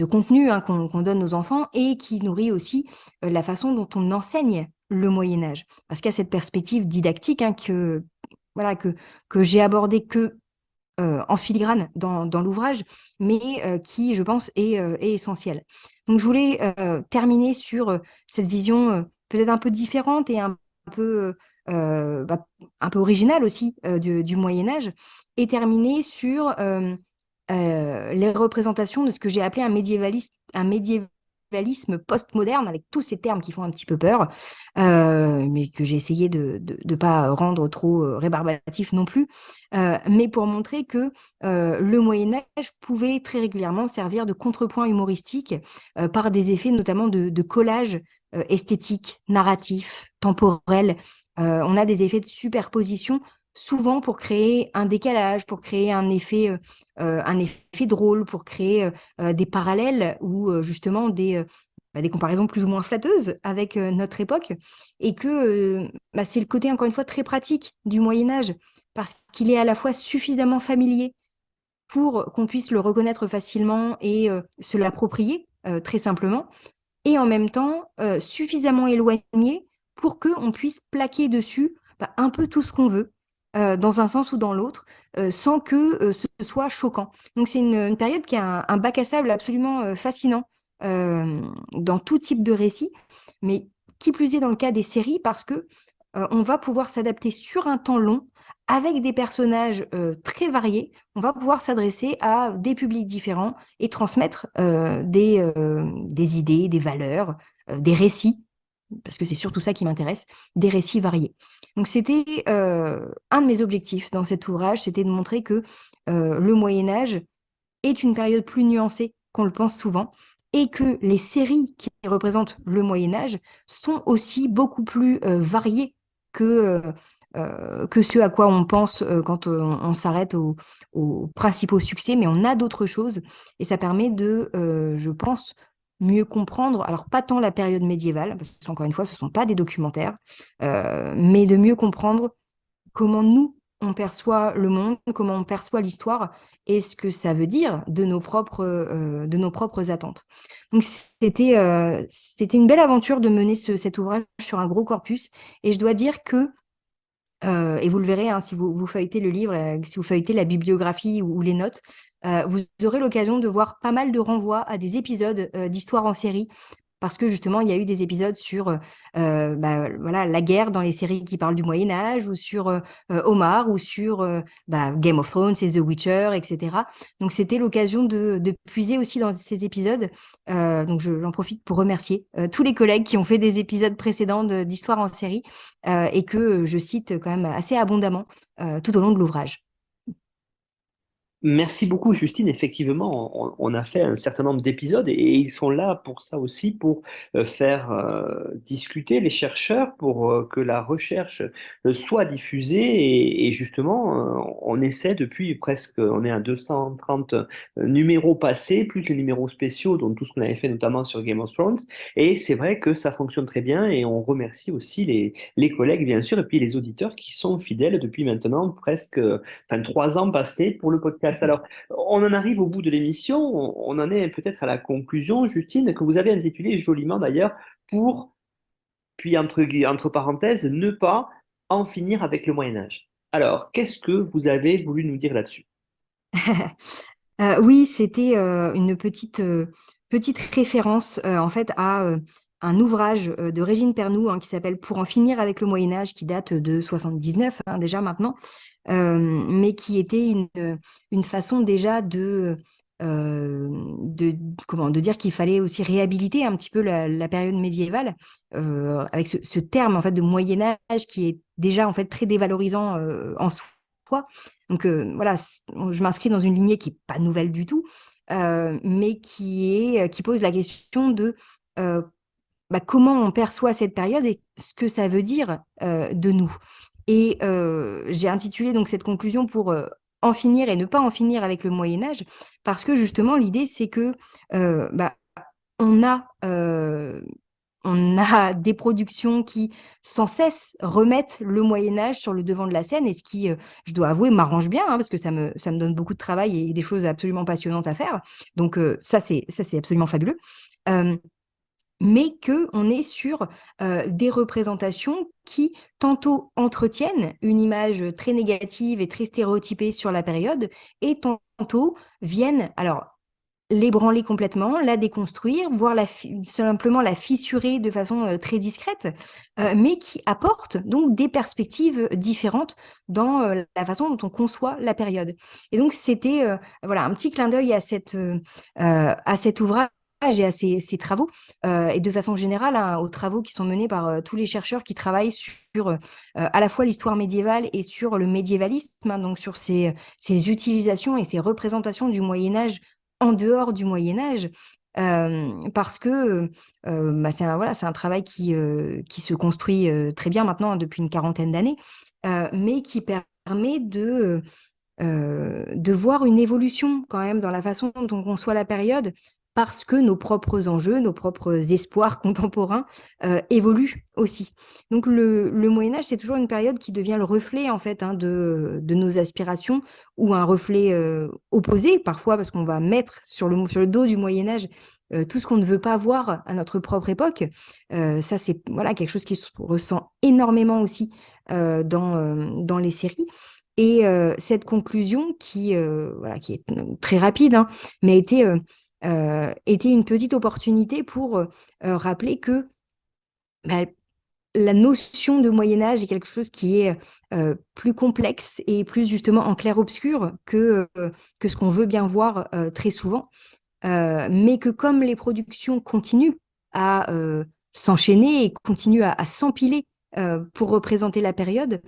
contenu qu'on donne aux enfants et qui nourrit aussi la façon dont on enseigne le Moyen Âge. Parce qu'il y a cette perspective didactique voilà, que j'ai abordée que en filigrane dans l'ouvrage, mais qui, je pense, est essentielle. Donc, je voulais terminer sur cette vision peut-être un peu différente et peu, bah, un peu originale aussi du Moyen Âge, et terminer sur les représentations de ce que j'ai appelé un médiévalisme postmoderne, avec tous ces termes qui font un petit peu peur, mais que j'ai essayé de ne pas rendre trop rébarbatif non plus, mais pour montrer que le Moyen Âge pouvait très régulièrement servir de contrepoint humoristique par des effets notamment de collage esthétique, narratif, temporel. On a des effets de superposition souvent pour créer un décalage, pour créer un effet drôle, pour créer des parallèles ou justement des comparaisons plus ou moins flatteuses avec notre époque, et que bah, c'est le côté, encore une fois, très pratique du Moyen Âge, parce qu'il est à la fois suffisamment familier pour qu'on puisse le reconnaître facilement et se l'approprier très simplement, et en même temps suffisamment éloigné pour qu'on puisse plaquer dessus bah, un peu tout ce qu'on veut, dans un sens ou dans l'autre, sans que ce soit choquant. Donc c'est une période qui a un bac à sable absolument fascinant dans tout type de récit, mais qui plus est dans le cas des séries, parce que on va pouvoir s'adapter sur un temps long avec des personnages très variés. On va pouvoir s'adresser à des publics différents et transmettre des idées, des valeurs, des récits, parce que c'est surtout ça qui m'intéresse, des récits variés. Donc c'était un de mes objectifs dans cet ouvrage, c'était de montrer que le Moyen Âge est une période plus nuancée qu'on le pense souvent, et que les séries qui représentent le Moyen Âge sont aussi beaucoup plus variées que ce à quoi on pense quand on s'arrête aux principaux succès, mais on a d'autres choses, et ça permet je pense, mieux comprendre, alors pas tant la période médiévale, parce qu'encore une fois, ce ne sont pas des documentaires, mais de mieux comprendre comment nous, on perçoit le monde, comment on perçoit l'histoire et ce que ça veut dire de nos propres attentes. Donc, c'était une belle aventure de mener cet ouvrage sur un gros corpus, et je dois dire que et vous le verrez si vous feuilletez le livre, si vous feuilletez la bibliographie ou les notes, vous aurez l'occasion de voir pas mal de renvois à des épisodes d'histoire en série, parce que justement, il y a eu des épisodes sur voilà, la guerre dans les séries qui parlent du Moyen-Âge, ou sur Omar, ou sur Game of Thrones et The Witcher, etc. Donc, c'était l'occasion de puiser aussi dans ces épisodes. Donc, j'en profite pour remercier tous les collègues qui ont fait des épisodes précédents d'Histoire en série et que je cite quand même assez abondamment tout au long de l'ouvrage. Merci beaucoup, Justine. Effectivement, on a fait un certain nombre d'épisodes et ils sont là pour ça aussi, pour faire discuter les chercheurs, pour que la recherche soit diffusée. Et justement, on essaie depuis presque, on est à 230 numéros passés, plus les numéros spéciaux, donc tout ce qu'on avait fait notamment sur Game of Thrones. Et c'est vrai que ça fonctionne très bien et on remercie aussi les collègues, bien sûr, et puis les auditeurs qui sont fidèles depuis maintenant presque 3 ans passés pour le podcast. Alors, on en arrive au bout de l'émission, on en est peut-être à la conclusion, Justine, que vous avez intitulée joliment d'ailleurs, pour, puis entre parenthèses, ne pas en finir avec le Moyen Âge. Alors, qu'est-ce que vous avez voulu nous dire là-dessus? Oui, c'était une petite référence en fait à un ouvrage de Régine Pernoud qui s'appelle Pour en finir avec le Moyen Âge, qui date de 79 déjà maintenant, mais qui était une façon déjà de dire qu'il fallait aussi réhabiliter un petit peu la période médiévale avec ce terme en fait de Moyen Âge qui est déjà en fait très dévalorisant en soi. Donc voilà, je m'inscris dans une lignée qui n'est pas nouvelle du tout, mais qui pose la question de euh, comment on perçoit cette période et ce que ça veut dire de nous. Et j'ai intitulé donc cette conclusion pour en finir et ne pas en finir avec le Moyen Âge, parce que justement l'idée c'est que euh, bah, on a on a des productions qui, sans cesse, remettent le Moyen-Âge sur le devant de la scène, et ce qui, je dois avouer, m'arrange bien, parce que ça me donne beaucoup de travail et des choses absolument passionnantes à faire. Donc, ça, c'est absolument fabuleux. Euh, mais qu'on est sur des représentations qui tantôt entretiennent une image très négative et très stéréotypée sur la période, et tantôt viennent, alors, l'ébranler complètement, la déconstruire, voire simplement la fissurer de façon très discrète, mais qui apporte donc des perspectives différentes dans la façon dont on conçoit la période. Et donc, c'était voilà, un petit clin d'œil à cet ouvrage et à ces travaux, et de façon générale aux travaux qui sont menés par tous les chercheurs qui travaillent sur à la fois l'histoire médiévale et sur le médiévalisme, donc sur ces utilisations et ces représentations du Moyen Âge en dehors du Moyen Âge, parce que c'est un travail qui se construit très bien maintenant depuis une quarantaine d'années, mais qui permet de voir une évolution quand même dans la façon dont on conçoit la période, parce que nos propres enjeux, nos propres espoirs contemporains évoluent aussi. Donc le Moyen Âge, c'est toujours une période qui devient le reflet en fait de nos aspirations, ou un reflet opposé parfois, parce qu'on va mettre sur le dos du Moyen Âge tout ce qu'on ne veut pas voir à notre propre époque. Ça, c'est voilà, quelque chose qui se ressent énormément aussi dans les séries. Et cette conclusion voilà, qui est très rapide, mais était une petite opportunité pour rappeler que bah, la notion de Moyen Âge est quelque chose qui est plus complexe et plus justement en clair-obscur que ce qu'on veut bien voir très souvent, mais que comme les productions continuent à s'enchaîner et continuent à s'empiler pour représenter la période,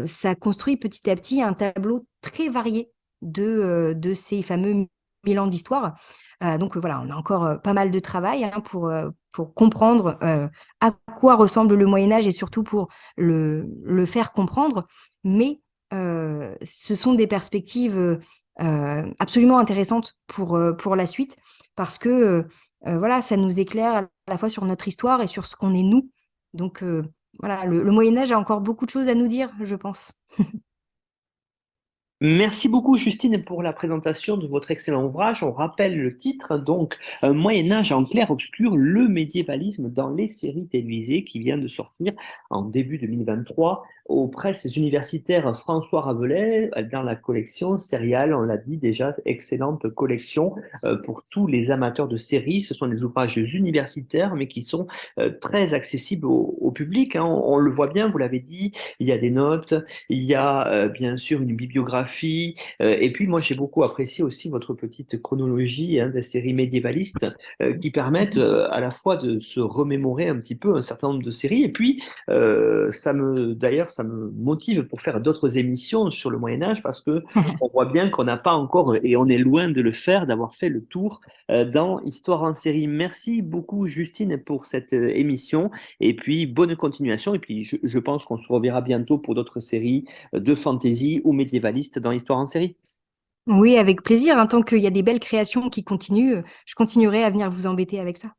ça construit petit à petit un tableau très varié de ces fameux 1000 ans d'histoire. Donc voilà, on a encore pas mal de travail pour comprendre à quoi ressemble le Moyen Âge, et surtout pour le faire comprendre. Mais ce sont des perspectives absolument intéressantes pour la suite, parce que voilà, ça nous éclaire à la fois sur notre histoire et sur ce qu'on est nous. Donc voilà, le Moyen Âge a encore beaucoup de choses à nous dire, je pense. Merci beaucoup Justine pour la présentation de votre excellent ouvrage. On rappelle le titre, donc Un Moyen-Âge en clair-obscur, le médiévalisme dans les séries télévisées qui vient de sortir en début 2023 aux presses universitaires François Rabelais dans la collection Serial. On l'a dit déjà, excellente collection pour tous les amateurs de séries. Ce sont des ouvrages universitaires mais qui sont très accessibles au public, hein. On le voit bien, vous l'avez dit, il y a des notes, il y a bien sûr une bibliographie, et puis moi j'ai beaucoup apprécié aussi votre petite chronologie, hein, des séries médiévalistes qui permettent à la fois de se remémorer un petit peu un certain nombre de séries, et puis d'ailleurs ça me motive pour faire d'autres émissions sur le Moyen Âge parce que on voit bien qu'on n'a pas encore, et on est loin de le faire, d'avoir fait le tour dans Histoire en série. Merci beaucoup Justine pour cette émission. Et puis, bonne continuation. Et puis, je pense qu'on se reverra bientôt pour d'autres séries de fantasy ou médiévalistes dans Histoire en série. Oui, avec plaisir. Hein, tant qu'il y a des belles créations qui continuent, je continuerai à venir vous embêter avec ça.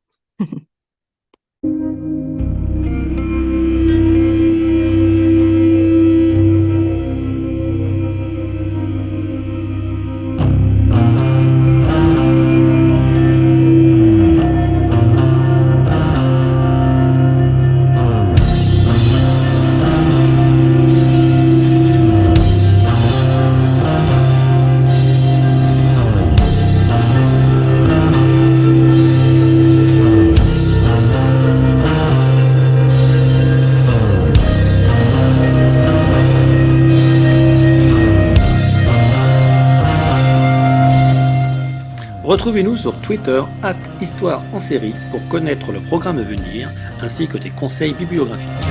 Retrouvez-nous sur Twitter @Histoire en série pour connaître le programme à venir ainsi que des conseils bibliographiques.